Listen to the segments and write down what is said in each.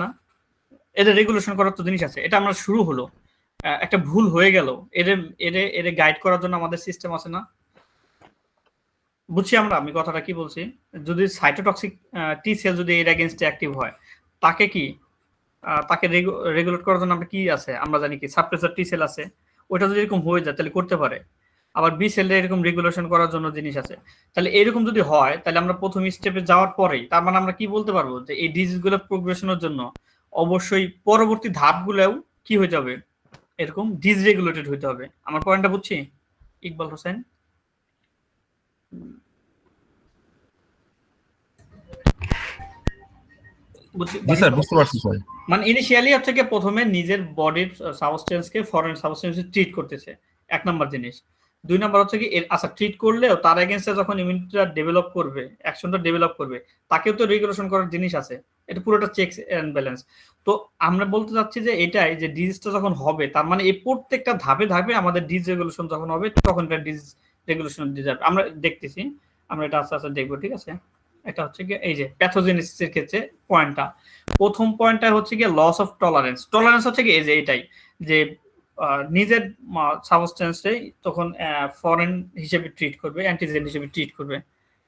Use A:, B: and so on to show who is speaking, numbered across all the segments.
A: না, এদের রেগুলেশন করার তো জিনিস আছে। এটা আমরা শুরু হলো, একটা ভুল হয়ে গেল, এদের এদের এদের গাইড করার জন্য আমাদের সিস্টেম আছে না? বুঝছি আমরা, আমি কথাটা কি বলছি, যদি সাইটোটক্সিক টি সেল যদি এর এগেইনস্টে অ্যাক্টিভ হয়, তাকে কি তাকে রেগুলেট করার জন্য আমরা কি আছে, আমরা জানি কি সাপ্রেসর টি সেল আছে, ওটা যদি এরকম হয়ে যায় তাহলে করতে পারে। আবার বি সেলে এরকম রেগুলেশন করার জন্য জিনিস আছে। তাহলে এরকম যদি হয় তাহলে আমরা প্রথম স্টেপে যাওয়ার পরেই তার মানে আমরা কি বলতে পারবো যে এই ডিজিজগুলো প্রোগ্রেশনের জন্য অবশ্যই পরবর্তী ধাপগুলোও কি হয়ে যাবে, এরকম ডিসরেগুলেটেড হইতে হবে। আমার পয়েন্টটা বুঝছি ইকবাল হোসেন?
B: জি স্যার, বুঝতে পারছি স্যার।
A: মানে ইনিশিয়ালি হচ্ছে কি প্রথমে নিজের বডির সাবস্টেন্সকে ফরেন সাবস্টেন্সে ট্রিট করতেছে, এক নাম্বার জিনিস। দুই নাম্বার হচ্ছে কি আচ্ছা ট্রিট করলেও তার এগেইনস্টে যখন ইমিউনিটিটা ডেভেলপ করবে, অ্যাকশনটা ডেভেলপ করবে, তাকেও তো রেগুলেশন করার জিনিস আছে। এটা পুরোটা চেকস এন্ড ব্যালেন্স। তো আমরা বলতে চাচ্ছি যে এটাই যে ডিজিজটা যখন হবে তার মানে এই প্রত্যেকটা ধাপে ধাপে আমাদের ডিজ রেগুলেশন যখন হবে তখন এটা ডিজ রেগুলেশন দিয়ে যাবে। আমরা দেখতেছি, আমরা এটা আস্তে আস্তে দেখবো, ঠিক আছে? এটা হচ্ছে কি এই যে প্যাথোজেনেসিসের ক্ষেত্রে পয়েন্টটা, প্রথম পয়েন্টটা হচ্ছে গিয়ে লস অফ টলারেন্স। টলারেন্স হচ্ছে কি এই যে এটাই যে নিজের সাবস্টেন্সে তখন ফরেন হিসেবে ট্রিট করবে, অ্যান্টিজেন হিসেবে ট্রিট করবে,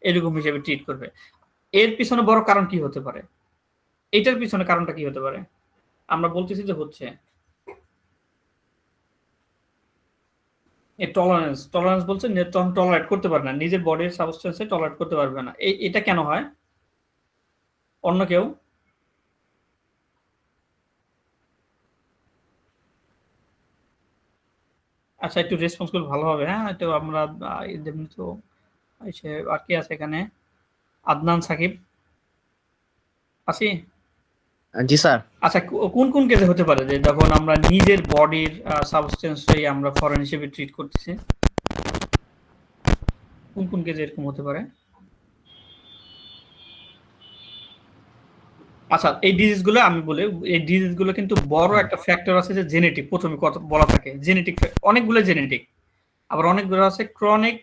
A: এরকম হিসেবে ট্রিট করবে। এর পিছনে বড় কারণ কি হতে পারে, এটার পিছনে কারণটা কি হতে পারে? আমরা বলতেছি যে হচ্ছে এই টলারেন্স, টলারেন্স বলছে তখন টলারেট করতে পারবে না, নিজের বডির সাবস্টেন্সে টলারেট করতে পারবে না। এটা কেন হয়? অন্য কেউ? আচ্ছা একটু রেসপন্স করলে ভালো হবে। হ্যাঁ, একটু আমরা এমনি তো আর কি আছে এখানে? আদনান সাকিব আছি?
C: জি স্যার।
A: আচ্ছা কোন কোন কেসে হতে পারে যে যখন আমরা নিজের বডির সাবস্টেন্সটাই আমরা ফরেন হিসেবে ট্রিট করতেছি, কোন কোন কেসে এরকম হতে পারে? আচ্ছা এই ডিজিজগুলো আমি বলে, এই ডিজিজগুলো কিন্তু বড় একটা ফ্যাক্টর আছে যে জেনেটিক, প্রথমে কথা বলা থাকে জেনেটিক, অনেকগুলো জেনেটিক, আবার অনেকগুলো আছে ক্রনিক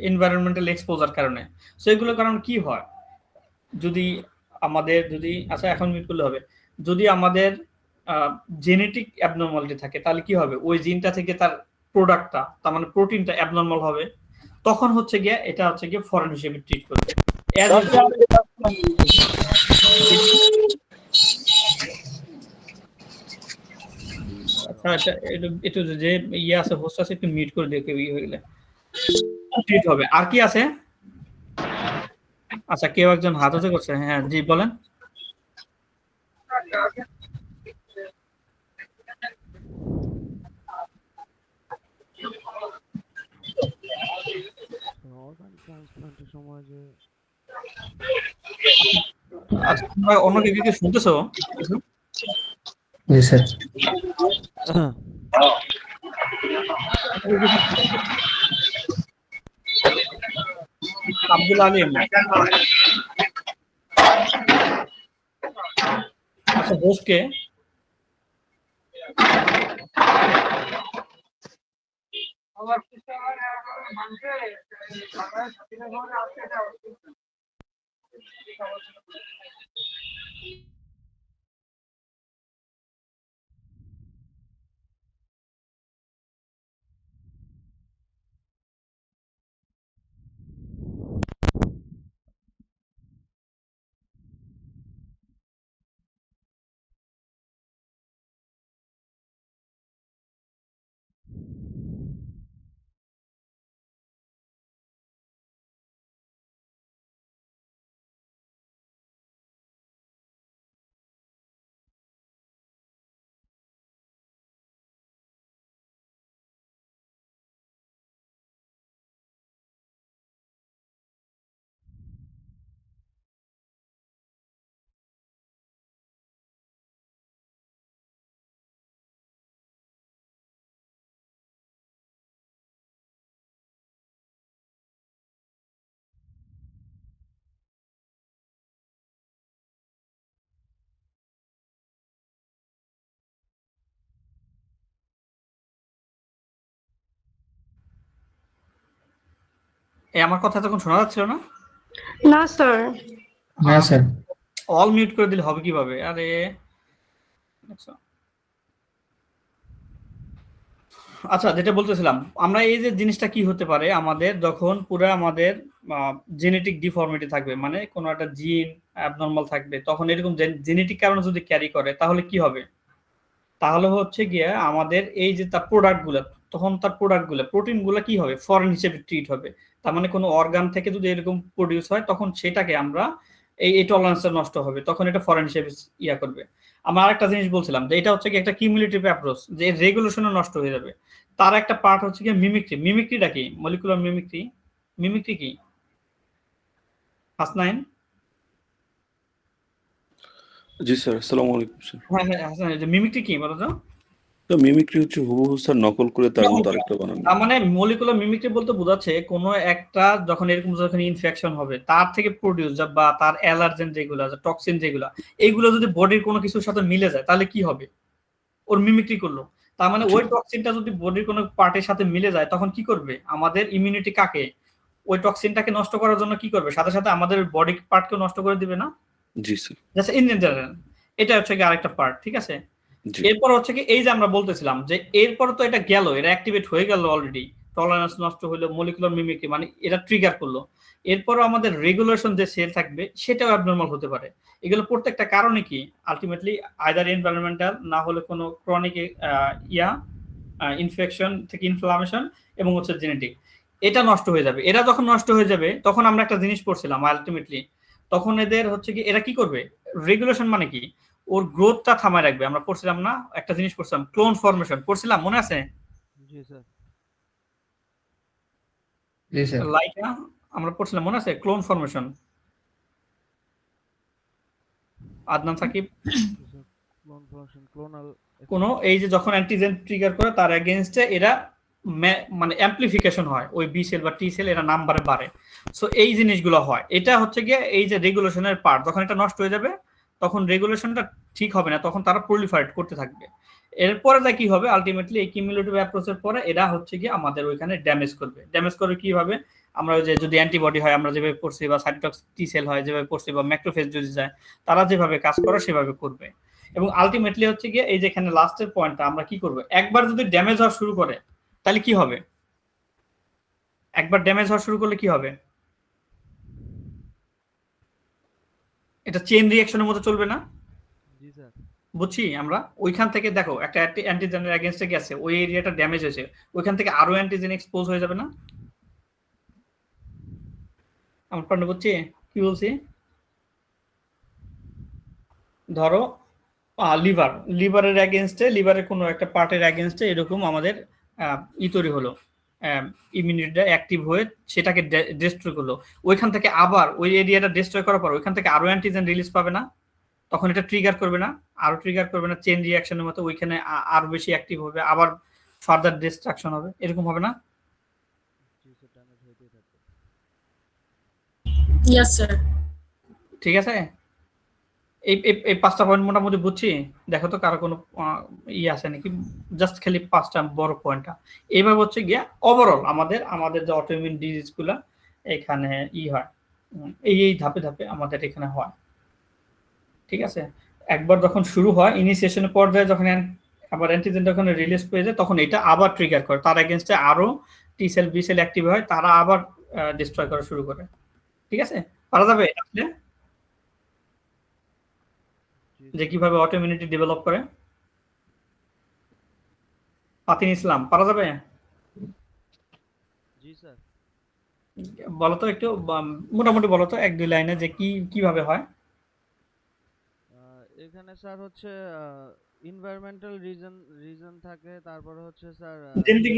A: এনভায়রনমেন্টাল এক্সপোজার কারণে। সো এগুলোর কারণে কি হয়, যদি আমাদের যদি আচ্ছা এখন মিট করলে হবে, যদি আমাদের জেনেটিক অ্যাবনর্মালিটি থাকে তাহলে কি হবে, ওই জিনটা থেকে তার প্রোডাক্টটা তার মানে প্রোটিনটা অ্যাবনর্মাল হবে, তখন হচ্ছে গিয়ে এটা হচ্ছে গিয়ে ফরেন হিসেবে ট্রিট করবে। আচ্ছা এটা যে ইয়ে আছে হোস্ট আছে একটু মিউট করে দেখে ইয়ে হয়ে গেলে ট্রিট হবে। আর কি আছে? আচ্ছা কেউ একজন হাত উঁচু করছে, হ্যাঁ জি বলেন। আচ্ছা তোমরা অন্য কেউ কি শুনতেছো?
D: জি স্যার।
A: আব্দুল আলিম। আচ্ছা হোস্ট কে? আমার কথা তখন শোনা যাচ্ছিল না?
E: না স্যার।
D: না স্যার।
A: অল মিউট করে দিলে হবে কিভাবে? আরে আচ্ছা, যেটা বলতেছিলাম, আমরা এই যে জিনিসটা কি হতে পারে, আমাদের যখন পুরো আমাদের জেনেটিক ডিফর্মিটি থাকবে, মানে কোনো একটা জিন অ্যাবনর্মাল থাকবে, তখন এরকম জেনেটিক কারণে যদি ক্যারি করে তাহলে কি হবে? তাহলে হচ্ছে গিয়ে আমাদের এই যে তার প্রোডাক্টগুলো, তখন তার প্রোডাক্টগুলো প্রোটিনগুলো কি হবে? ফরেন হিসেবে ট্রিট হবে। তার মানে কোনো অর্গান থেকে যদি এরকম প্রডিউস হয় তখন সেটাকে আমরা এই টলারেন্সটা নষ্ট হবে, তখন এটা ফরেন হিসেবে ইয়া করবে। আমরা আরেকটা জিনিস বলছিলাম যে এটা হচ্ছে কি একটা কিউমুলেটিভ অ্যাপ্রোচ, যে রেগুলেশনও নষ্ট হয়ে যাবে। তার একটা পার্ট হচ্ছে কি মিমিক্রি। মিমিক্রিটা কি? Molecular mimicry. মিমিক্রি কি হাসনাইন?
D: জি স্যার, আসসালামু আলাইকুম স্যার।
A: হ্যাঁ হ্যাঁ হাসনাইন, যে মিমিক্রি কি বলো তো?
D: তো মিমিক্রি হচ্ছে হুবহু স্যার নকল করে তার মতো আরেকটা বানানো।
A: তার মানে মলিকুলার মিমিক্রি বলতে বোঝাচ্ছে কোনো একটা যখন এরকম যখন ইনফেকশন হবে তার থেকে প্রডিউস বা তার অ্যালার্জেন যেগুলো আছে, টক্সিন যেগুলো, এইগুলো যদি বডির কোনো কিছুর সাথে মিলে যায় তাহলে কি হবে? ওর মিমিক্রি করলো। তার মানে ওই টক্সিনটা যদি বডির কোনো পার্টের সাথে মিলে যায় তখন কি করবে? আমাদের ইমিউনিটি কাকে ওই টক্সিনটাকে নষ্ট করার জন্য কি করবে? সাথে সাথে আমাদের বডি পার্টকেও নষ্ট করে দিবে না?
D: জি স্যার।
A: Just in general. এটা হচ্ছে কি আরেকটা পার্ট, ঠিক আছে?
D: জি
A: এরপর হচ্ছে কি এই যে আমরা বলতেছিলাম যে এরপর তো এটা গেল, এটা অ্যাক্টিভেট হয়ে গেল অলরেডি, টলারেন্স নষ্ট হলো, মলিকুলার মিমিক্রি মানে এটা ট্রিগার করলো। এরপরও আমাদের রেগুলেশন যে সেল থাকবে সেটাও অ্যাবনর্মাল হতে পারে। এগুলো প্রত্যেকটা কারণে কি আলটিমেটলি আইদার এনভায়রনমেন্টাল, না হলে কোনো ক্রনিক ইনফেকশন থেকে ইনফ্লামেশন, এবং হচ্ছে জেনেটিক। এটা নষ্ট হয়ে যাবে। এরা যখন নষ্ট হয়ে যাবে তখন আমরা একটা জিনিস পড়ছিলাম আলটিমেটলি, তখন এদের হচ্ছে কি এরা কি করবে? রেগুলেশন মানে কি? ওর গ্রোথটা থামায় রাখবে। আমরা পড়ছিলাম না একটা জিনিস পড়ছিলাম, ক্লোন ফরমেশন পড়ছিলাম, মনে আছে?
E: জি স্যার।
C: জি স্যার।
A: লাইকা আমরা পড়ছিলাম, মনে আছে? Clone formation. Adnan Sakib,
E: clone function, clonal
A: কোন এই যে যখন অ্যান্টিজেন ট্রিগার করে তার এগেইনস্টে এরা মানে অ্যামপ্লিফিকেশন হয়, ওই বি সেল বা টি সেল এরা নাম্বারে বাড়ে। সো এই জিনিসগুলো হয়। এটা হচ্ছে গিয়ে এই যে রেগুলেশনের পার্ট, যখন এটা নষ্ট হয়ে যাবে তখন রেগুলেশনটা ঠিক হবে না, তখন তারা প্রলিফারেট করতে থাকবে। এরপরে যা কি হবে আলটিমেটলি এই কিউমুলেটিভ অ্যাপ্রোচের পরে এরা হচ্ছে গিয়ে আমাদের ওইখানে ড্যামেজ করবে। ড্যামেজ করবে কিভাবে? আমরা ওই যে যদি অ্যান্টিবডি হয় আমরা যেভাবে পড়ছি, বা সাইটোটক্সিক টি সেল হয় যেভাবে পড়ছি, বা ম্যাক্রোফেজ যদি যায় তারা যেভাবে কাজ করে সেভাবে করবে। এবং আলটিমেটলি হচ্ছে গিয়ে এই যেখানে লাস্টের পয়েন্টটা, আমরা কি করব? একবার যদি ড্যামেজ হওয়া শুরু করে তাহলে কি হবে? একবার ড্যামেজ হওয়া শুরু করলে কি হবে? এটা চেইন রিঅ্যাকশনের মতো চলবে না?
E: জি স্যার।
A: বুঝছি আমরা। ওইখান থেকে দেখো একটা অ্যান্টিজেনের এগেইনস্টে গেছে, ওই এরিয়াটা ড্যামেজ হয়েছে, ওইখান থেকে আরো অ্যান্টিজেন এক্সপোজ হয়ে যাবে না? আমার পান্ডা বুঝছি কি বলছি? ধরো লিভারের এগেইনস্টে, লিভারের কোনো একটা পার্টের এগেইনস্টে এরকম আমাদের তৈরি হলো, ইমিউনিটিটা অ্যাক্টিভ হয়ে সেটাকে ডিস্ট্রয় করলো। ওইখান থেকে আবার ওই এরিয়াটা ডিস্ট্রয় করার পর ওইখান থেকে আরো অ্যান্টিজেন রিলিজ পাবে না? তখন এটা ট্রিগার করবে না? আরো ট্রিগার করবে না? চেইন রিঅ্যাকশনের মতো ওইখানে আরো বেশি অ্যাক্টিভ হবে, আবার ফার্দার ডিস্ট্রাকশন হবে, এরকম হবে না?
E: জি স্যার, ড্যামেজ হইতেই থাকবে।
F: Yes sir.
A: ঠিক আছে, এই পাঁচটা পয়েন্ট মোটামুটি বুঝছি। দেখো তো কারো কোনো আছে নাকি? জাস্ট খালি পাঁচটা বড় পয়েন্টটা এইভাবে হচ্ছে গিয়া ওভারঅল আমাদের যে অটোইমিউন ডিজিজ গুলা এখানে হয়, এই ধাপে ধাপে আমাদের এখানে হয়। ঠিক আছে, একবার যখন শুরু হয় ইনিশিয়েশনের পর্যায়ে, যখন আবার অ্যান্টিজেন যখন রিলিজ পেয়ে যায় তখন এটা আবার ট্রিগার করে, তার এগেইনস্টে আরো T cell B cell active হয়, তারা আবার ডিস্ট্রয় করা শুরু করে। ঠিক আছে, পারা যাবে আসলে যে কিভাবে অটোইমিউনিটি ডেভেলপ করে? পাতিন ইসলাম, পারা যাবে?
E: জি স্যার।
A: বলতো একটু, মোটামুটি বলতো এক দুই লাইনে যে কিভাবে হয়।
E: এখানে স্যার হচ্ছে এনভায়রনমেন্টাল রিজন থাকে, তারপরে হচ্ছে স্যার
A: জেনেটিক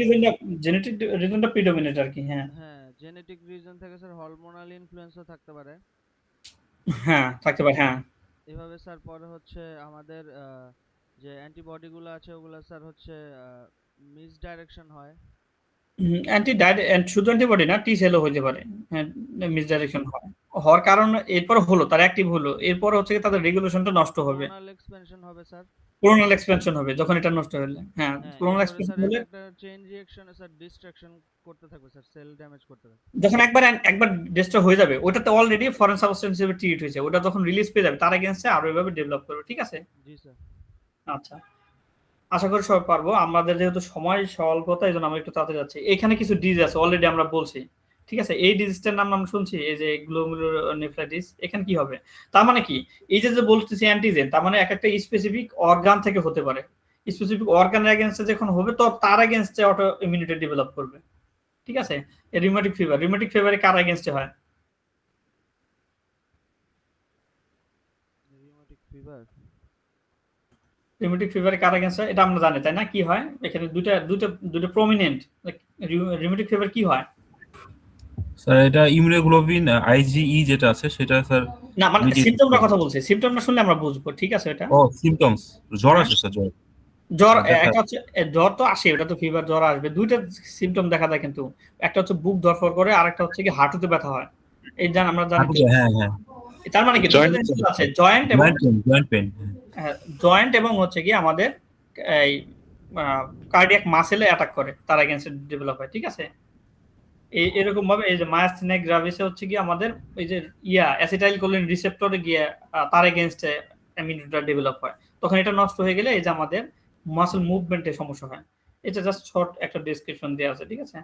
A: রিজনটা প্রিডমিনেন্ট আর কি। হ্যাঁ
E: হ্যাঁ, জেনেটিক রিজন থাকে স্যার, হরমোনাল ইনফ্লুয়েন্সও থাকতে পারে।
A: হ্যাঁ থাকতে পারে, হ্যাঁ।
E: এভাবে স্যার পরে হচ্ছে আমাদের যে অ্যান্টিবডি গুলো আছে ওগুলো স্যার হচ্ছে মিসডাইরেকশন হয়।
A: শুধু অ্যান্টিবডি না, টি সেলও হতে পারে, হ্যাঁ, মিসডাইরেকশন হওয়ার কারণ এরপর হলো তার অ্যাক্টিভ হলো, এরপর হচ্ছে তাদের রেগুলেশনটা নষ্ট হবে,
E: ক্লোনাল এক্সপেনশন হবে স্যার।
A: ক্লোনাল এক্সপেনশন হবে যখন এটা নষ্ট হলে। হ্যাঁ,
E: হ্যাঁ
A: ক্লোনাল
E: এরপরে
A: এক্সপেনশন
E: স্যার
A: হলে
E: এটা একটা চেইন রিঅ্যাকশনে স্যার ডিস্ট্রাকশন করতে থাকবে স্যার, সেল ড্যামেজ করতে থাকবে।
A: যখন একবার ডিস্ট্রয় হয়ে যাবে, ওটাতে অলরেডি ফরেন সাবস্টেন্স হিসেবে ট্রিট হয়েছে, ওটা যখন রিলিজ পেয়ে যাবে তার এগেইনস্টে আরো এভাবে ডেভেলপ করবে। ঠিক আছে?
E: জি স্যার।
A: আচ্ছা, আশা করি সবাই পারবো। আমাদের যেহেতু সময় স্বল্পতা, এই জন্য আমরা একটু তাড়াতাড়ি যাচ্ছি। এখানে কিছু ডিজিজ আছে অলরেডি আমরা বলছি। ঠিক আছে, এই ডিজিজটার নাম আমরা শুনছি, এই যে গ্লোমেরুলোনেফ্রাইটিস। এখানে কি হবে? তার মানে কি, এই যে বলতেছি অ্যান্টিজেন, তার মানে এক একটা স্পেসিফিক অর্গান থেকে হতে পারে। স্পেসিফিক অর্গানের এগেইনস্টে যখন হবে, তো তার এগেইনস্টে অটো ইমিউনিটি ডেভেলপ করবে। ঠিক আছে? রিউমেটিক ফিভারে কার এগেইনস্টে হয়?
E: Rheumatic fever.
A: রিউমেটিক ফিভারে কার এগেইনস্টে এটা আমরা জানি, তাই না? কি হয় এখানে? দুইটা প্রমিনেন্ট। রিউমেটিক ফিভার কি হয়?
B: স্যার এটা ইমিউনোগ্লোবিন আইজিই যেটা আছে সেটা স্যার
A: না, মানে
B: মিডিয়েট
A: সিম্পটমটা কথা বলছি, সিম্পটমটা শুনলে আমরা বুঝবো। ঠিক আছে? এটা
B: ও সিম্পটমস জ্বর আসে স্যার, জ্বর
A: জ্বর,
B: দেখা
A: একটা হচ্ছে জ্বর তো আসে, ওটা তো ফিভার, জ্বর আসবে। দুইটা সিম্পটম দেখা যায় কিন্তু, একটা হচ্ছে বুক ধরফর করে, আর একটা হচ্ছে কি হাঁটুতে ব্যথা হয়। এই আমরা জানি তো।
B: হ্যাঁ হ্যাঁ
A: তার মানে কি দুটো
D: জয়েন্ট
A: জিনিস আছে, জয়েন্ট এবং
B: জয়েন্ট পেন
A: জয়েন্ট এবং হচ্ছে কি আমাদের এই কার্ডিয়াক মাসেলে অ্যাটাক করে, তার এগেইনস্টে ডেভেলপ হয়। ঠিক আছে? এরকম ভাবে এই যে মায়াস্থেনিয়া গ্রাভিসে হচ্ছে কি আমাদের এই যে অ্যাসিটাইল কোলিন রিসেপ্টরে গিয়ে তার এগেইনস্টে ইমিউনিটিটা ডেভেলপ হয়। তখন এটা নষ্ট হয়ে গেলে এই যে আমাদের মাসল মুভমেন্টে সমস্যা হয়। এটা জাস্ট শর্ট একটা ডেসক্রিপশন দেওয়া আছে। ঠিক আছে?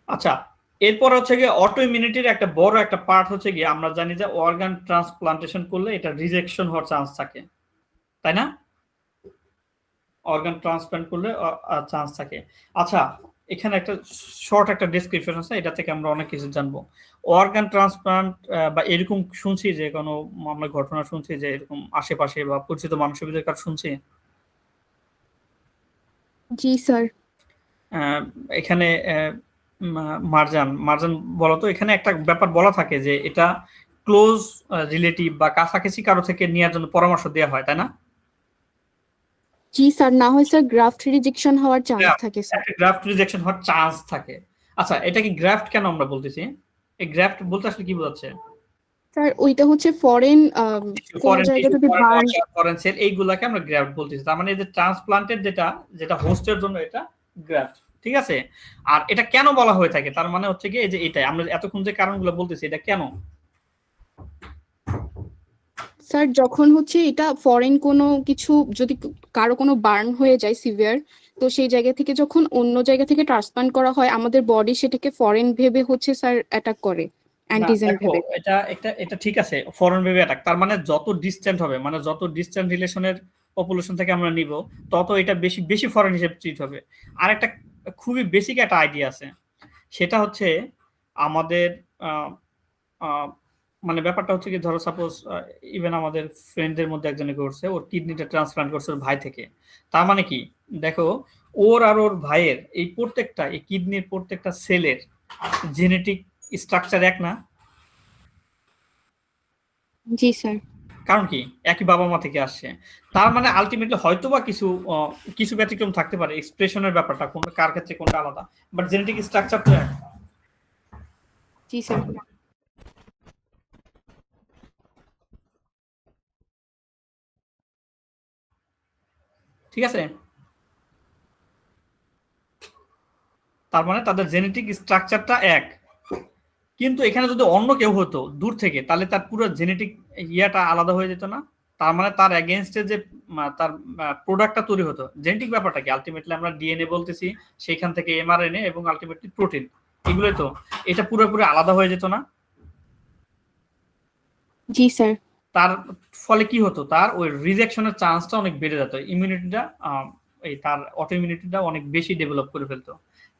A: আচ্ছা, এরপর হচ্ছে গিয়ে অটো ইমিউনিটির একটা বড় একটা পার্ট হচ্ছে গিয়ে, আমরা জানি যে অর্গান ট্রান্সপ্লান্টেশন করলে এটা রিজেকশন হওয়ার চান্স থাকে, তাই না? অর্গান ট্রান্সপ্লান্ট করলে চান্স থাকে। আচ্ছা, এখানে একটা শর্ট একটা ডেসক্রিপশন আছে, এটা থেকে আমরা অনেক কিছু জানবো। অর্গান ট্রান্সপ্লান্ট বা এরকম শুনছি যে কোনো আমরা ঘটনা শুনছি যে এরকম আশেপাশে বা পরিচিত মানুষের ভিতরে কার শুনছি?
F: জি স্যার।
A: এখানে মারজান মারজান বলো তো, এখানে একটা ব্যাপার বলা থাকে যে এটা ক্লোজ রিলেটিভ বা কাছাকাছি কারো থেকে নেওয়ার জন্য পরামর্শ দেওয়া হয়, তাই না?
F: জি স্যার, না হয় স্যার গ্রাফট রিজেকশন হওয়ার চান্স থাকে স্যার।
A: একটা গ্রাফট রিজেকশন হওয়ার চান্স থাকে। আচ্ছা, এটা কি গ্রাফট কেন আমরা বলতেছি? এই গ্রাফট বলতে আসলে কি বোঝাচ্ছে?
F: স্যার ওইটা হচ্ছে ফরেন কোন জায়গায় যদি বার্ন।
A: ফরেন সেল এইগুলাকে আমরা গ্রাফট বলতেছি। তার মানে এই যে ট্রান্সপ্লান্টেড যেটা হোস্টের জন্য এটা গ্রাফট। ঠিক আছে? আর এটা কেন বলা হয়ে থাকে? তার মানে হচ্ছে কি এই যে এটাই আমরা এতক্ষণ যে কারণগুলো বলতেছি, এটা কেন?
F: স্যার যখন হচ্ছে এটা ফরেন কোনো কিছু যদি কারো কোনো বার্ন হয়ে যায় সিভিয়ার, তো সেই জায়গা থেকে যখন অন্য জায়গা থেকে ট্রান্সপ্লান্ট করা হয়, আমাদের বডি সেটাকে ফরেন ভেবে হচ্ছে স্যার অ্যাটাক করে,
A: না,
F: অ্যান্টিজেন
A: দেখো,
F: ভেবে।
A: এটা ঠিক আছে, ফরেন বেবি অ্যাটাক। তার মানে যত ডিস্ট্যান্ট হবে, মানে যত ডিস্ট্যান্ট রিলেশনের পপুলেশন থেকে আমরা নিব, তত এটা বেশি বেশি ফরেন হিসেবে ট্রিট হবে। আর একটা খুবই বেসিক একটা আইডিয়া আছে, সেটা হচ্ছে আমাদের মানে ব্যাপারটা হচ্ছে কি, ধরো সাপোজ ইভেন আমাদের ফ্রেন্ডদের মধ্যে একজনে করছে, ওর কিডনিটা ট্রান্সপ্লান্ট করছে ওর ভাই থেকে। তার মানে কি, দেখো, ওর আর ওর ভাইয়ের এই কিডনির প্রত্যেকটা সেলের জেনেটিক স্ট্রাকচার এক না?
F: জি স্যার।
A: কারণ কি, একই বাবা মা থেকে আসছে। তার মানে আলটিমেটলি হয়তোবা কিছু ব্যতিক্রম থাকতে পারে, এক্সপ্রেশনের ব্যাপারটা কোনটা কার ক্ষেত্রে কোনটা আলাদা, বাট জেনেটিক স্ট্রাকচার তো এক।
F: জি স্যার।
A: ঠিক আছে? তার মানে তাদের জেনেটিক স্ট্রাকচারটা এক। কিন্তু এখানে যদি অন্য কেউ হতো দূর থেকে, তাহলে তার পুরো জেনেটিক ইয়াটা আলাদা হয়ে যেত না? তার মানে তার এগেনস্টে যে তার প্রোডাক্টটা তৈরি হতো, জেনেটিক ব্যাপারটা কি, আলটিমেটলি আমরা ডিএনএ বলতেছি, সেখান থেকে এমআরএনএ এবং আলটিমেটলি প্রোটিন, এগুলোই তো। এটা পুরোপুরি আলাদা হয়ে যেত না?
F: জি স্যার।
A: তার ফলে কি হতো, তার ওই রিজেকশনের চান্সটা অনেক বেড়ে যেত, ইমিউনিটিটা তার অটো ইমিউনিটিটা অনেক বেশি ডেভেলপ করে ফেলতো।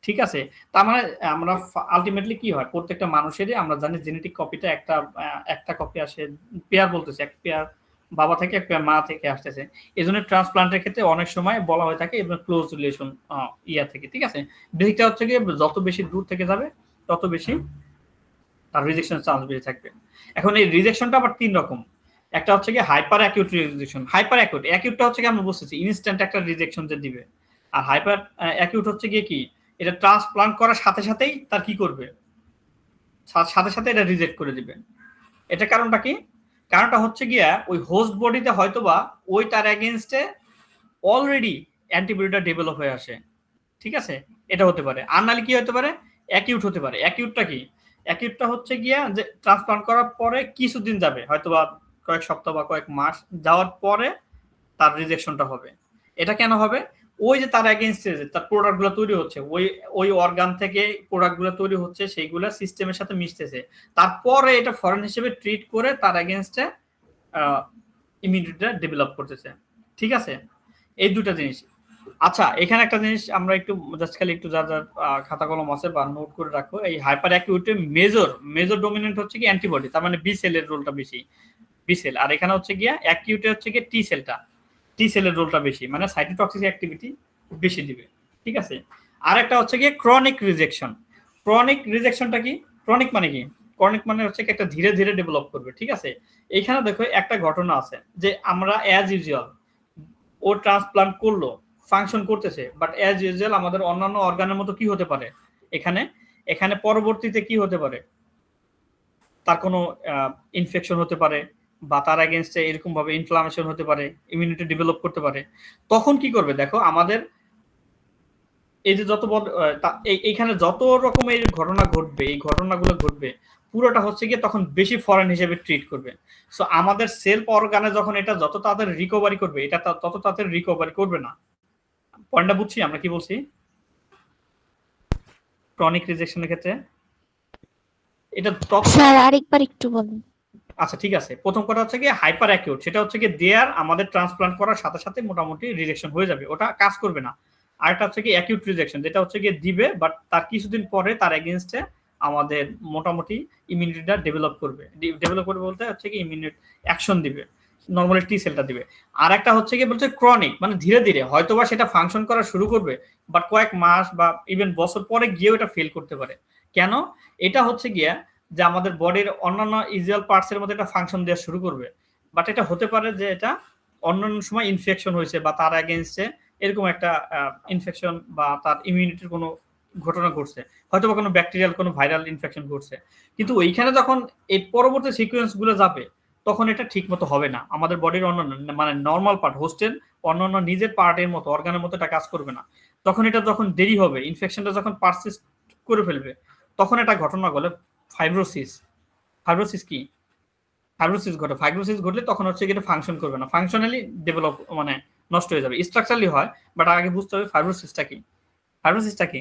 A: ঠিক আছে? তার মানে আমরা আলটিমেটলি কি হয়, প্রত্যেকটা মানুষেরই আমরা জানি জেনেটিক কপিটা একটা কপি আসে, পেয়ার বলতেছে, এক পেয়ার বাবা থেকে এক পেয়ার মা থেকে আসতেছে। এই জন্য ট্রান্সপ্লান্টের ক্ষেত্রে অনেক সময় বলা হয়ে থাকে এবং ক্লোজ রিলেশন থেকে। ঠিক আছে? বেসিকটা হচ্ছে কি, যত বেশি দূর থেকে যাবে তত বেশি তার রিজেকশনের চান্স বেড়ে থাকবে। এখন এই রিজেকশনটা আবার তিন রকম। একটা হচ্ছে কি হাইপার অ্যাকিউট রিজেকশন। হাইপার অ্যাকিউটটা হচ্ছে কি, আমরা বুঝতেছি ইনস্ট্যান্ট একটা রিজেকশন যে দিবে। আর হাইপার অ্যাকিউট হচ্ছে গিয়ে কি, এটা ট্রান্সপ্লান্ট করার সাথে সাথেই তার কি করবে, সাথে সাথে এটা রিজেক্ট করে দিবে। এটা কারণটা কি? কারণটা হচ্ছে গিয়া ওই হোস্ট বডিতে হয়তোবা ওই তার এগেনস্টে অলরেডি অ্যান্টিবডিটা ডেভেলপ হয়ে আসে, ঠিক আছে, এটা হতে পারে। আর নাহলে কি হতে পারে, অ্যাকিউট হতে পারে। অ্যাকিউটটা কি? অ্যাকিউটটা হচ্ছে গিয়া যে ট্রান্সপ্লান্ট করার পরে কিছুদিন যাবে, হয়তোবা কয়েক সপ্তাহ বা কয়েক মাস যাওয়ার পরে তার রিজেকশনটা হবে। এটা কেন হবে? ওই যে তার এগেইনস্টে যে তার প্রোডাক্টগুলো তৈরি হচ্ছে, ওই ওই অর্গান থেকে প্রোডাক্টগুলো তৈরি হচ্ছে, সেইগুলো সিস্টেমের সাথে মিশতেছে, তারপরে এটা ফরেন হিসেবে ট্রিট করে তার এগেইনস্টে ইমিউনিটিটা ডেভেলপ করতেছে, ঠিক আছে? এই দুটা জিনিস। আচ্ছা, এখানে একটা জিনিস আমরা একটু জাস্ট খালি একটু যার যার খাতা কলম আছে বা নোট করে রাখো। এই হাইপার অ্যাকিউটে মেজর ডমিনেন্ট হচ্ছে কি অ্যান্টিবডি, তার মানে বি সেলের রোলটা বেশি, বি সেল। আর এখানে হচ্ছে গিয়া অ্যাকিউটে হচ্ছে গিয়ে টি সেলটা, টি সেলের রোলটা বেশি, মানে সাইটোটক্সিক অ্যাক্টিভিটি বেশি দিবে, ঠিক আছে? আর একটা হচ্ছে গিয়ে ক্রনিক রিজেকশন। ক্রনিক রিজেকশনটা কি? ক্রনিক মানে কি? ক্রনিক মানে হচ্ছে কি একটা ধীরে ধীরে ডেভেলপ করবে, ঠিক আছে? এইখানে দেখো একটা ঘটনা আছে যে আমরা অ্যাজ ইউজুয়াল ও ট্রান্সপ্লান্ট করলো, ফাংশন করতেছে, বাট অ্যাজ ইউজুয়াল আমাদের অন্যান্য অর্গানের মতো কি হতে পারে, এখানে এখানে পরবর্তীতে কি হতে পারে, তার কোনো ইনফেকশন হতে পারে বা তার এগেনস্টে এরকম ভাবে ইনফ্লামেশন হতে পারে, ইমিউনিটি ডেভেলপ করতে পারে। তখন কি করবে দেখো, আমাদের এই যে যত এইখানে যত রকমের ঘটনা ঘটবে, এই ঘটনাগুলো ঘটবে, পুরোটা হচ্ছে গিয়ে তখন বেশি ফরেন হিসেবে ট্রিট করবে। সো আমাদের সেলফ অর্গানে যখন এটা যত তাড়াতাড়ি রিকভারি করবে, এটা তত তাড়াতাড়ি রিকভারি করবে না। পয়েন্টটা বুঝছি আমরা কি বলছি ক্রনিক রিজেকশনের ক্ষেত্রে? এটা
G: স্যার আরেকবার একটু বলুন।
A: আচ্ছা ঠিক আছে, প্রথম কথা হচ্ছে কি হাইপার অ্যাকিউট, সেটা হচ্ছে কি দেয়ার আমাদের ট্রান্সপ্লান্ট করার সাথে সাথে মোটামুটি রিজেকশন হয়ে যাবে, ওটা কাজ করবে না। আরেকটা হচ্ছে কি অ্যাকিউট রিজেকশন, যেটা হচ্ছে কি দিবে বাট তার কিছুদিন পরে তার এগেইনস্টে আমাদের মোটামুটি ইমিউনিটিটা ডেভেলপ করবে বলতে হচ্ছে কি ইমিউনিটি অ্যাকশন দিবে, নরমালি টি সেলটা দিবে। আর একটা হচ্ছে কি বলছে ক্রনিক, মানে ধীরে ধীরে হয়তোবা সেটা ফাংশন করা শুরু করবে বাট কয়েক মাস বা ইভেন বছর পরে গিয়েও এটা ফেল করতে পারে। কেন? এটা হচ্ছে গিয়া যে আমাদের বডির অন্যান্য ইউজুয়াল পার্টসের মধ্যে এটা ফাংশন দেওয়া শুরু করবে, বাট এটা হতে পারে যে এটা অন্যান্য সময় ইনফেকশন হয়েছে বা তার এগেইনস্টে এরকম একটা ইনফেকশন বা তার ইমিউনিটির কোনো ঘটনা ঘটছে, হয়তো বা কোনো ব্যাকটেরিয়াল কোনো ভাইরাল ইনফেকশন ঘটছে, কিন্তু ওইখানে যখন এই পরবর্তী সিকোয়েন্স গুলো যাবে তখন এটা ঠিক মতো হবে না। আমাদের বডির অন্যান্য মানে নর্মাল পার্ট হোস্টেল অন্যান্য নিজের পার্টের মতো অর্গানের মতো এটা কাজ করবে না। তখন এটা যখন দেরি হবে, ইনফেকশনটা যখন পারসিস্ট করে ফেলবে, তখন এটা ঘটনা বলে ফাইব্রোসিস। ফাইব্রোসিস কি? ফাইব্রোসিস ঘটলে তখন হচ্ছে কি এটা ফাংশন করবে না, ফাংশনালি ডেভেলপ মানে নষ্ট হয়ে যাবে, স্ট্রাকচারালি হয়। বাট আগে বুঝতে হবে ফাইব্রোসিসটা কি। ফাইব্রোসিসটা কি?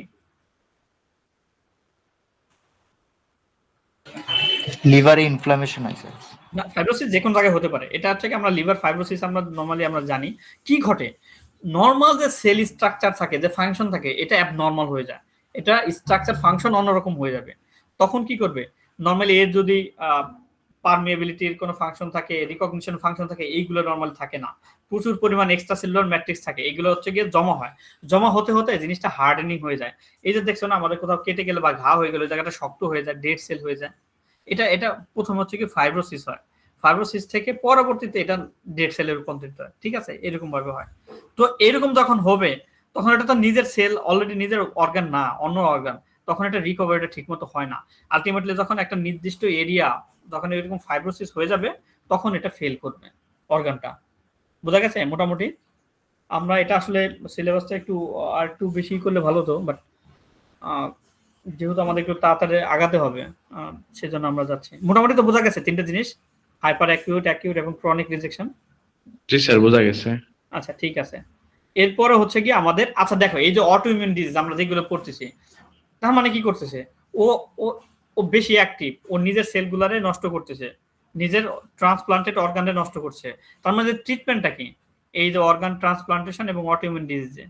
H: লিভারে ইনফ্লামেশন হয় স্যার।
A: না, ফাইব্রোসিস যে কোনো জায়গায় হতে পারে। এটা হচ্ছে কি আমরা লিভার ফাইব্রোসিস আমরা নরমালি আমরা জানি কি ঘটে, নর্মাল যে সেল স্ট্রাকচার থাকে, যে ফাংশন থাকে, এটা অ্যাবনর্মাল হয়ে যায়, এটা স্ট্রাকচার ফাংশন অন্যরকম হয়ে যাবে। তখন কি করবে, নর্মালি এর যদি পারমিয়েবিলিটির কোনো ফাংশন থাকে, রিকগনিশন ফাংশন থাকে, এইগুলো নর্মালি থাকে না, প্রচুর পরিমাণ এক্সট্রা সেলুলার ম্যাট্রিক্স থাকে, এগুলো হচ্ছে গিয়ে জমা হয়, জমা হতে হতে জিনিসটা হার্ডেনিং হয়ে যায়। এই যে দেখছো না আমাদের কোথাও কেটে গেলে বা ঘা হয়ে গেলে জায়গাটা শক্ত হয়ে যায়, ডেড সেল হয়ে যায়, এটা এটা প্রথম হচ্ছে কি ফাইব্রোসিস হয়। ফাইব্রোসিস থেকে পরবর্তীতে এটা ডেড সেলে রূপান্তরিত হয়, ঠিক আছে, এরকম ভাবে হয়। তো এরকম যখন হবে তখন এটা তো নিজের সেল, অলরেডি নিজের অর্গান না, অন্য অর্গান, তখন এটা রিকভারিটা ঠিক মতো হয় না। আলটিমেটলি যখন একটা নির্দিষ্ট এরিয়া যখন এরকম ফাইব্রোসিস হয়ে যাবে তখন এটা ফেল করবে অর্গানটা। বোঝা গেছে মোটামুটি? আমরা এটা আসলে সিলেবাসটা আর একটু বেশি করলে ভালো হতো, বাট যেহেতু আমাদের একটু তাড়াতাড়ি আগাতে হবে সেজন্য আমরা যাচ্ছি। মোটামুটি তো বোঝা গেছে তিনটা জিনিস, হাইপার অ্যাকিউট এবং ক্রনিক রিজেকশন।
I: জি স্যার, বোঝা গেছে।
A: আচ্ছা ঠিক আছে, এরপরে হচ্ছে কি আমাদের, আচ্ছা দেখো এই যে অটো ইমিউন ডিজিজ আমরা যেগুলো পড়তেছি, তার মানে কি করতেছে, ও ও ও বেশি অ্যাক্টিভ, ও নিজের সেলগুলারে নষ্ট করতেছে, নিজের ট্রান্সপ্লান্টেড অর্গানে নষ্ট করছে। তার মানে ট্রিটমেন্টটা কি, এই যে অর্গান ট্রান্সপ্লান্টেশন এবং অটো ইমিউন ডিজিজে,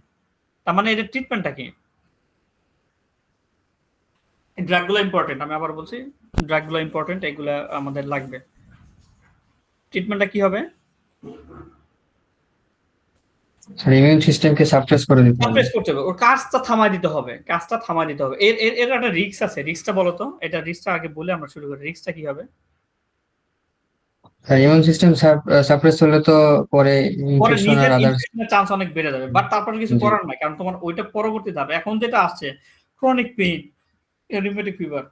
A: তার মানে এটার ট্রিটমেন্টটা কি? ড্রাগগুলো ইম্পর্টেন্ট, আমি আবার বলছি ড্রাগগুলো ইম্পর্টেন্ট, এগুলা আমাদের লাগবে। ট্রিটমেন্টটা কি হবে?
C: স্যার ইমিউন সিস্টেমকে সাপ্রেস করে দিতে হবে,
A: সাপ্রেস করতে হবে, ওর কাজটা থামাই দিতে হবে, কাজটা থামাই দিতে হবে। এর এর এর একটা রিস্ক আছে, রিস্কটা বলো তো, এটা রিস্কটা আগে বলে আমরা শুরু করি, রিস্কটা কি হবে?
C: স্যার ইমিউন সিস্টেম সাপ্রেস হলে তো পরে
A: পরে
C: ইনফেকশন
A: নিজের
C: আর আদার্স।
A: ইনফেকশনের চান্স অনেক বেড়ে যাবে, বাট তারপরে কিছু
C: জি।
A: করার নাই, কারণ তোমার ওইটা পরবর্তী ধাপ। এখন যেটা আসছে ক্রনিক পেইন, রিউমেটিক ফিভার,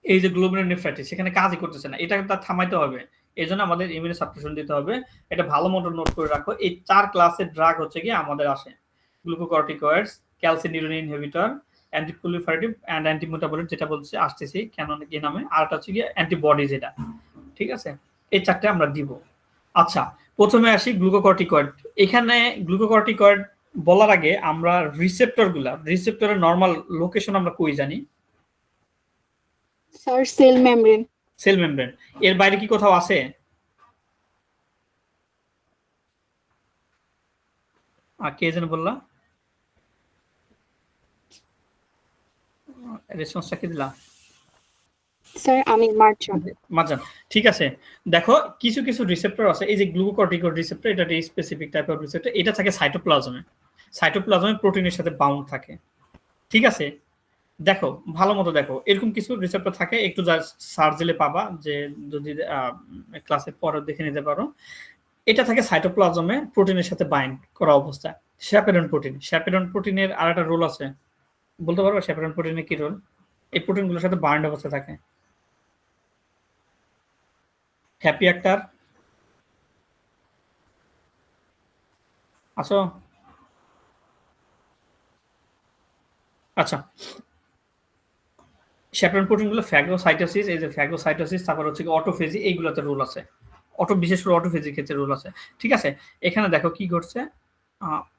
A: এই যে গ্লোমেরুলার নেফ্রাইটিস, সেখানে কাজই করতেছে না, এটা তার থামাইতে হবে। এই জন্য আমাদের ইমিউনো সাপ্রেশন দিতে হবে। এটা ভালো মতো নোট করে রাখো। এই 4 ক্লাসের ড্রাগ হচ্ছে কি আমাদের আসে, গ্লুকোকর্টিকয়েডস, ক্যালসিনিউরিন ইনহিবিটর, অ্যান্টিপ্রলিফারেটিভ অ্যান্ড অ্যান্টিমেটাবলিক যেটা বলছে আসতেছি কেন কি নামে, আর একটা হচ্ছে কি অ্যান্টিবডি যেটা, ঠিক আছে? এই 4টে আমরা দিব। আচ্ছা, প্রথমে আসি গ্লুকোকর্টিকয়েড। এখানে গ্লুকোকর্টিকয়েড বলার আগে আমরা রিসেপ্টরের নরমাল লোকেশন আমরা কই জানি?
F: Sir cell membrane.
A: Cell membrane. এর বাইরে কি কোথাও আছে? কে যেন বললা? রেসপন্সটা কি দিলা?
F: স্যার আমি
A: মারজান। ঠিক আছে, দেখো কিছু কিছু রিসেপ্টর আছে, এই যে গ্লুকোকর্টিকয়েড রিসেপ্টর, এটা একটা স্পেসিফিক টাইপ অফ রিসেপ্টর, এটা থাকে সাইটোপ্লাজমে প্রোটিনের সাথে বাউন্ড থাকে, ঠিক আছে? দেখো ভালো মতো দেখো, এরকম কিছু রিসেপ্টর থাকে, একটু সার্চ দিলে পাবা, যে যদি ক্লাসের পরে দেখে নিতে পারো। এটা থাকে সাইটোপ্লাজমে প্রোটিনের সাথে বাইন্ড করা অবস্থায়। শ্যাপেরন প্রোটিনের আর একটা রোল আছে, বলতে পারবো শ্যাপেরন প্রোটিনের কি রোল? এই প্রোটিনগুলোর সাথে বাইন্ড অবস্থায় থাকে। হ্যাপি অ্যাক্টর আছো? আচ্ছা, শ্যাপেরন প্রোটিনগুলো ফ্যাগোসাইটোসিস, এই যে ফ্যাগোসাইটোসিস, তারপর হচ্ছে অটোফেজি, এইগুলোতে রোল আছে। বিশেষ করে অটোফেজির ক্ষেত্রে রোল আছে, ঠিক আছে? এখানে দেখো কি ঘটছে,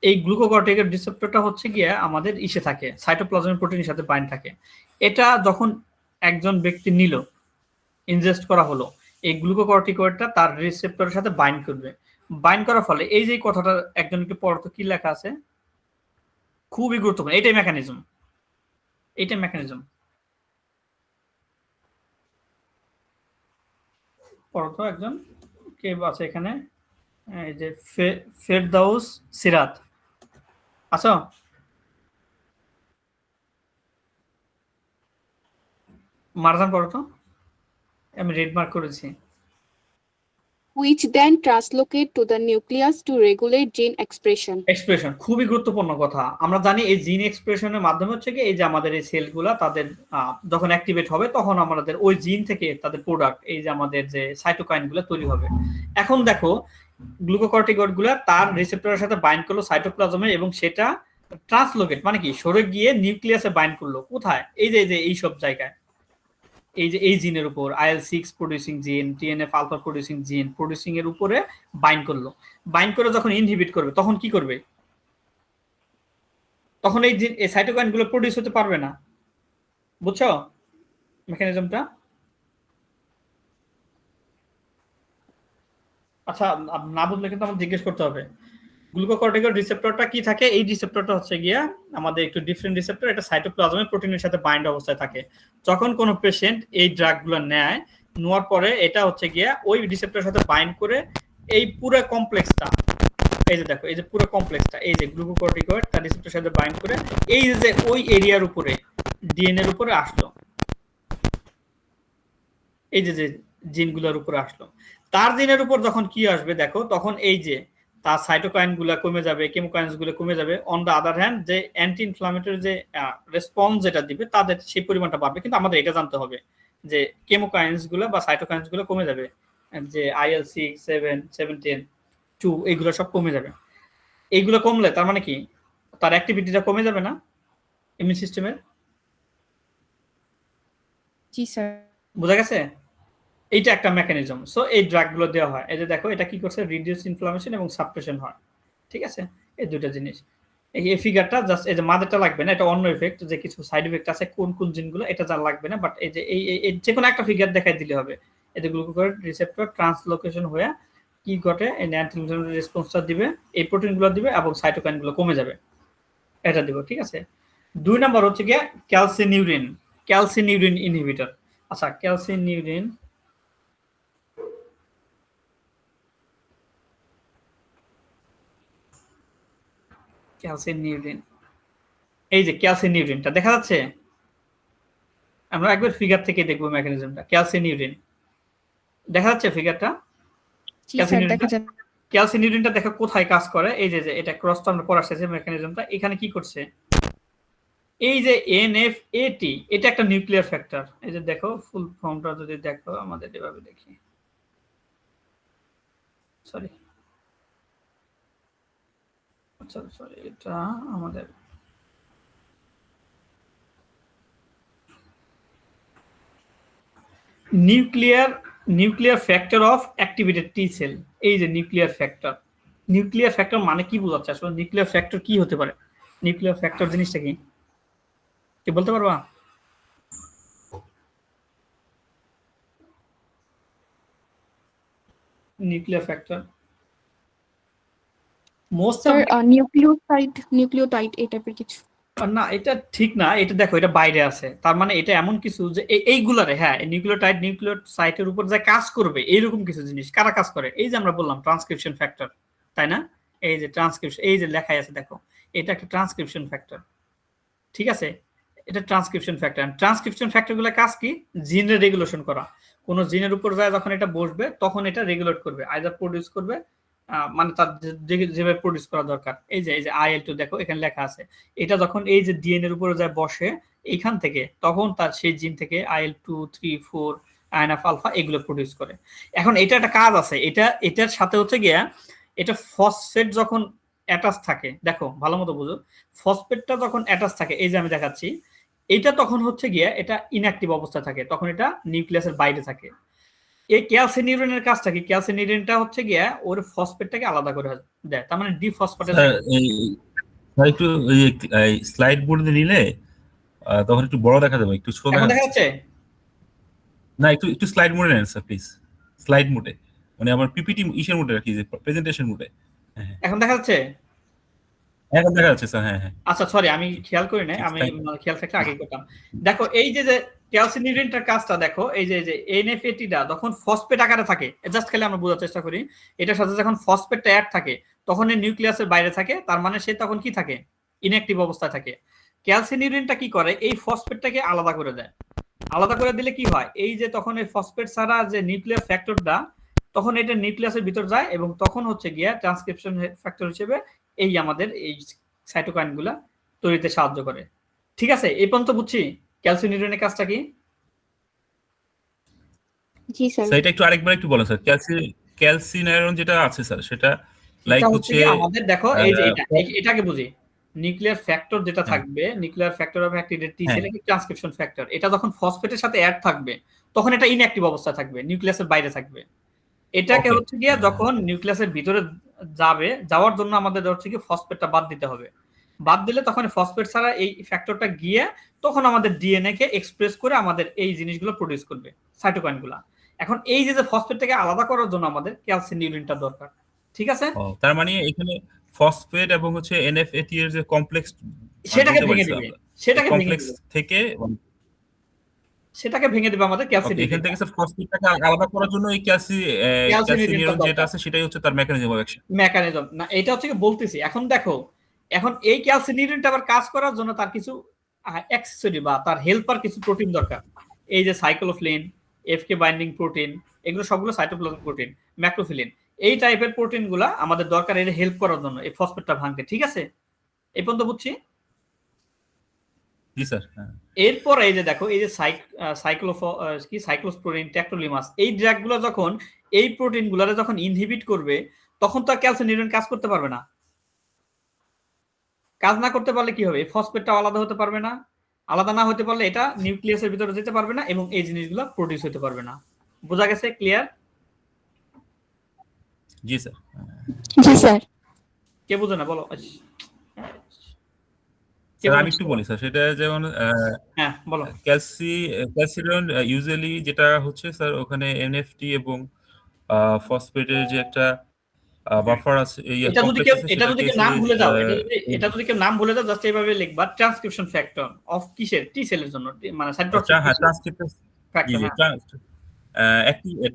A: এই গ্লুকোকর্টিকয়েড রিসেপ্টরটা হচ্ছে গিয়ে আমাদের ইসে থাকে, সাইটোপ্লাজমের প্রোটিনের সাথে বাইন্ড থাকে। এটা যখন একজন ব্যক্তি নিল, ইনজেস্ট করা হলো, এই গ্লুকোকর্টিকয়েডটা তার রিসেপ্টরের সাথে বাইন্ড করবে। বাইন্ড করার ফলে এই যে কথাটা একজনকে পড়তো, কি লেখা আছে, খুবই গুরুত্বপূর্ণ, এইটাই মেকানিজম। পড়তো একজন কে আছে এখানে, এই যে ফেরদাউস সিরাত, আছো? মারজান পড়তো, আমি রেড মার্ক করেছি।
F: which then translocate to the nucleus to regulate gene expression.
A: খুবই গুরুত্বপূর্ণ কথা। আমরা জানি এই জিন এক্সপ্রেশনের মাধ্যমে হচ্ছে কি, এই যে আমাদের এই সেলগুলা তাদের যখন অ্যাক্টিভেট হবে তখন আমাদের ওই জিন থেকে তাদের প্রোডাক্ট, এই যে আমাদের যে সাইটোকাইনগুলো তৈরি হবে। এখন দেখো গ্লুকোকর্টিকয়েডগুলো তার রিসেপ্টরের সাথে বাইন্ড করলো সাইটোপ্লাজমে, এবং সেটা ট্রান্সলোকেট মানে কি, সরে গিয়ে নিউক্লিয়াসে বাইন্ড করলো। কোথায়? এই যে এই সব জায়গায়, এই যে এই জিনের উপর, IL-6 প্রোডিউসিং জিন, TNF আলফা প্রোডিউসিং জিন প্রোডিউসিং এর উপরে বাইন্ড করলো। বাইন্ড করে যখন ইনহিবিট করবে তখন কি করবে? তখন এই জিন, এই সাইটোকাইন গুলো প্রোডিউস হতে পারবে না। বুঝছো মেকানিজমটা? আচ্ছা, না বুঝলে কিন্তু আমাকে জিজ্ঞেস করতে হবে। গ্লুকোকর্টিকয়েড রিসেপ্টরটা কি থাকে? এই রিসেপ্টরটা হচ্ছে গিয়া আমাদের একটু ডিফারেন্ট রিসেপ্টর, এটা সাইটোপ্লাজমে প্রোটিনের সাথে বাইন্ড অবস্থায় থাকে। যখন কোনো পেশেন্ট এই ড্রাগগুলো নেওয়ার পরে এটা হচ্ছে গিয়া ওই রিসেপ্টরের সাথে বাইন্ড করে এই পুরো কমপ্লেক্সটা, এই যে দেখো, এই যে পুরো কমপ্লেক্সটা, এই যে গ্লুকোকর্টিকয়েড তার রিসেপ্টরের সাথে বাইন্ড করে এই যে ওই এরিয়ার উপরে, ডিএনএ এর উপরে আসলো, এই যে জিনগুলোর উপরে আসলো। তার জিনের উপর যখন কি আসবে দেখো, তখন এই যে তার সাইটোকাইন গুলা কমে যাবে, কেমোকাইন্স গুলো কমে যাবে। অন দ্য আদার হ্যান্ড যে অ্যান্টি ইনফ্লামেটরি যে রেসপন্স যেটা দিবে তাদের সেই পরিমাণটা বাড়বে। কিন্তু আমাদের এটা জানতে হবে যে কেমোকাইন্স গুলো বা সাইটোকাইন্স গুলো কমে যাবে, যে IL-6, 7, 17, 2 এইগুলো সব কমে যাবে। এইগুলো কমলে তার মানে কি, তার অ্যাক্টিভিটিটা কমে যাবে না ইমিউন সিস্টেমের?
F: জি স্যার।
A: বোঝা গেছে? এইটা একটা মেকানিজম। সো এই ড্রাগগুলো দেওয়া হয়, এই যে দেখো এটা কি করছে, রিডিউস ইনফ্লামেশন এবং সাপ্রেশন হয়, ঠিক আছে? এই দুটো জিনিস। এই ফিগারটা জাস্ট, এই যে মাদারটা লাগবে না, এটা অন্য ইফেক্ট, যে কিছু সাইড ইফেক্ট আছে কোন কোন জিনগুলো, এটা যা লাগবে না, বাট এই যে এই যে কোনো একটা ফিগার দেখাই দিলে হবে। এই যে গ্লুকোকর্টিকয়েড রিসেপ্টর ট্রান্সলোকেশন হয়ে কি ঘটে, এই অ্যান্টি ইনফ্লামেটরি রেসপন্সটা দিবে, এই প্রোটিনগুলো দিবে এবং সাইটোকাইনগুলো কমে যাবে, এটা দিব, ঠিক আছে? 2 নাম্বার হচ্ছে গিয়ে ক্যালসিনিউরিন ইনহিবিটর। আচ্ছা, ক্যালসিনিউরিন এই যে ক্যালসিনিউরিনটা দেখা যাচ্ছে, আমরা একবার ফিগার থেকে দেখবো মেকানিজমটা। ক্যালসিনিউরিন দেখা যাচ্ছে ফিগারটা? ক্যালসিনিউরিনটা দেখো কোথায় কাজ করে, এই যে এটা ক্রসটা আমরা পড়া শেষে মেকানিজমটা, এখানে কি করছে, এই যে NF-AT, এটা একটা নিউক্লিয়ার ফ্যাক্টর। এই যে দেখো ফুল ফর্মটা যদি দেখো আমাদের এভাবে দেখি, সরি আচ্ছা সরি এটা আমাদের nuclear factor of activated T sell. এই যে নিউক্লিয়ার ফ্যাক্টর মানে কি বোঝাচ্ছে আসলে? নিউক্লিয়ার ফ্যাক্টর কি হতে পারে? নিউক্লিয়ার ফ্যাক্টর জিনিসটা কি কি বলতে পারবা? Nuclear factor most of
F: sir nucleotide এই টাইপের কিছু।
A: না এটা ঠিক না, এটা দেখো এটা বাইরে আছে, তার মানে এটা এমন কিছু যে এইগুলারে, হ্যাঁ নিউক্লিওসাইটের উপর যা কাজ করবে এইরকম কিছু জিনিস কারা কাজ করে? এই যে আমরা বললাম ট্রান্সক্রিপশন ফ্যাক্টর, তাই না? এই যে ট্রান্সক্রিপশন, এই যে লেখাই আছে দেখো, এটা একটা ট্রান্সক্রিপশন ফ্যাক্টর, ঠিক আছে? এটা ট্রান্সক্রিপশন ফ্যাক্টরগুলোর কাজ কি? জিনের রেগুলেশন করা। কোন জিনের উপর যায় যখন এটা বসবে তখন এটা রেগুলেট করবে, আইদার প্রডিউস করবে, মানে তার যেভাবে প্রডিউস করা দরকার। এই যে IL2 দেখো এখানে লেখা আছে, এটা যখন এই যে ডিএনএ এর উপরে যায় বসে এইখান থেকে, তখন তার সেই জিন থেকে IL2, 3, 4, INF আলফা এগুলো প্রডিউস করে। এখন এটা একটা কাজ আছে, এটার সাথে হচ্ছে গিয়া এটা ফসফেট যখন অ্যাটাচ থাকে, দেখো ভালো মতো বুঝো, ফসফেটটা যখন অ্যাটাচ থাকে, এই যে আমি দেখাচ্ছি, এটা তখন হচ্ছে গিয়া এটা ইনঅ্যাক্টিভ অবস্থায় থাকে, তখন এটা নিউক্লিয়াসের বাইরে থাকে। এই ক্যালসিনিউরিনের কাজটা কি? ক্যালসিনিউরিনটা হচ্ছে গিয়া ওর ফসফেটটাকে আলাদা করে দেয়, তার মানে ডিফসফেটেজ।
B: একটু এই স্লাইড বোর্ডে নিলে তখন একটু বড় দেখা যাবে, একটু ছোট
A: এখন দেখা যাচ্ছে
B: না, একটু স্লাইড মোডে নেন স্যার প্লিজ, স্লাইড মোডে, মানে আমার পিপিটি ইসের মোডে রাখি, যে প্রেজেন্টেশন মোডে।
A: এখন দেখা যাচ্ছে?
B: এখন দেখা যাচ্ছে স্যার, হ্যাঁ হ্যাঁ।
A: আচ্ছা সরি আমি খেয়াল করি নাই, আমি খেয়াল থাকলে আগে করতাম। দেখো এই যে ক্যালসিনিউরিনটার কাজটা দেখো, এই যে NF-AT-টা যখন ফসফেট আকারে থাকে, জাস্ট খালি আমরা বোঝার চেষ্টা করি, এটার সাথে যখন ফসফেটটা অ্যাড থাকে তখন এই নিউক্লিয়াসের বাইরে থাকে, তার মানে সে তখন কি থাকে? ইনঅ্যাক্টিভ অবস্থায় থাকে। ক্যালসিনিউরিনটা কি করে? এই ফসফেটটাকে আলাদা করে দেয়। আলাদা করে দিলে কি হয়? এই যে তখন এই ফসফেট ছাড়া যে নিউক্লিয়ার ফ্যাক্টরটা, তখন এটা নিউক্লিয়াসের ভিতর যায় এবং তখন হচ্ছে গিয়া ট্রান্সক্রিপশন ফ্যাক্টর হিসেবে এই আমাদের এই সাইটোকাইনগুলা তৈরিতে সাহায্য করে। ঠিক আছে, এই পর্যন্ত বুঝছি ক্যালসিনিউরিনের কাজটা কি?
F: জি স্যার।
B: স্যার এটা একটু আরেকবার একটু বলেন স্যার, ক্যালসিনিউরন যেটা আছে স্যার, সেটা লাইক হচ্ছে
A: আমাদের দেখো এই যে এটাকে বুঝি, নিউক্লিয়ার ফ্যাক্টর যেটা থাকবে, nuclear factor of activated T sell কি ট্রান্সক্রিপশন ফ্যাক্টর, এটা যখন ফসফেটের সাথে অ্যাড থাকবে তখন এটা ইনঅ্যাক্টিভ অবস্থায় থাকবে, নিউক্লিয়াসের বাইরে থাকবে। এটাকে হচ্ছে গিয়া যখন নিউক্লিয়াসের ভিতরে যাওয়ার জন্য আমাদের হচ্ছে কি ফসফেটটা বাদ দিতে হবে, বাদ দিলে তখন ফসফেট ছাড়া এই ফ্যাক্টরটা গিয়ে তখন আমাদের ডিএনএ কে এক্সপ্রেস করে আমাদের এই জিনিসগুলো প্রডিউস করবে, সাইটোকাইনগুলো। এখন এই যে ফসফেটটাকে আলাদা করার জন্য আমাদের ক্যালসিনিউরিনটা দরকার, ঠিক আছে?
B: তার মানে এখানে ফসফেট এবং হচ্ছে NF-AT এর যে কমপ্লেক্স,
A: সেটাকে ভেঙে দিবে, সেটাকে ভেঙে দিবে আমাদের ক্যালসিনিউরিন।
B: এখান থেকে ফসফেটটাকে আলাদা করার জন্য এই ক্যালসিনিউরন যেটা আছে সেটাই হচ্ছে তার মেকানিজম অফ অ্যাকশন।
A: না এটা হচ্ছে কি বলতেছি, এখন দেখো, এখন এই ক্যালসিনিউরিনটা আবার কাজ করার জন্য তার কিছু অ্যাক্সেসরি বা তার হেল্পার কিছু প্রোটিন দরকার। এই যে সাইক্লোফিলিন, FK বাইন্ডিং প্রোটিন, এগুলো সবগুলো সাইটোপ্লাজমিক প্রোটিন, ম্যাক্রোফিলিন, এই টাইপের প্রোটিনগুলো আমাদের দরকার এর হেল্প করার জন্য এই ফসফেটটা ভাঙতে, ঠিক আছে? এই পর্যন্ত বুঝছি?
B: জি স্যার।
A: এরপর এই যে দেখো এই যে সাইক্লোস্পোরিন, ট্যাক্টোলিমাস, এই ড্রাগগুলো যখন এই প্রোটিনগুলোরে যখন ইনহিবিট করবে তখন তো ক্যালসিনিউরিন কাজ করতে পারবে না। কাজ না করতে পারলে কি হবে? ফসফেটটা আলাদা হতে পারবে না, আলাদা না হতে পারলে এটা নিউক্লিয়াসের ভিতরে যেতে পারবে না এবং এই জিনিসগুলো প্রোডিউস হতে পারবে না। বোঝা গেছে? ক্লিয়ার?
B: জি স্যার।
G: জি স্যার।
A: কে বুঝে না বলো?
B: আমি একটু বলি স্যার, সেটা যেমন
A: হ্যাঁ বলো।
B: ক্যালসিনিউরন ইউজুয়ালি যেটা হচ্ছে স্যার, ওখানে NFT এবং ফসফেটের যে একটা বাফার আছে, এই
A: এটা যদি কেউ নাম ভুলে যাও, এটা যদি কেউ নাম ভুলে যাও, জাস্ট এইভাবে লিখবা ট্রান্সক্রিপশন ফ্যাক্টর অফ কিসের? টি সেলের জন্য, মানে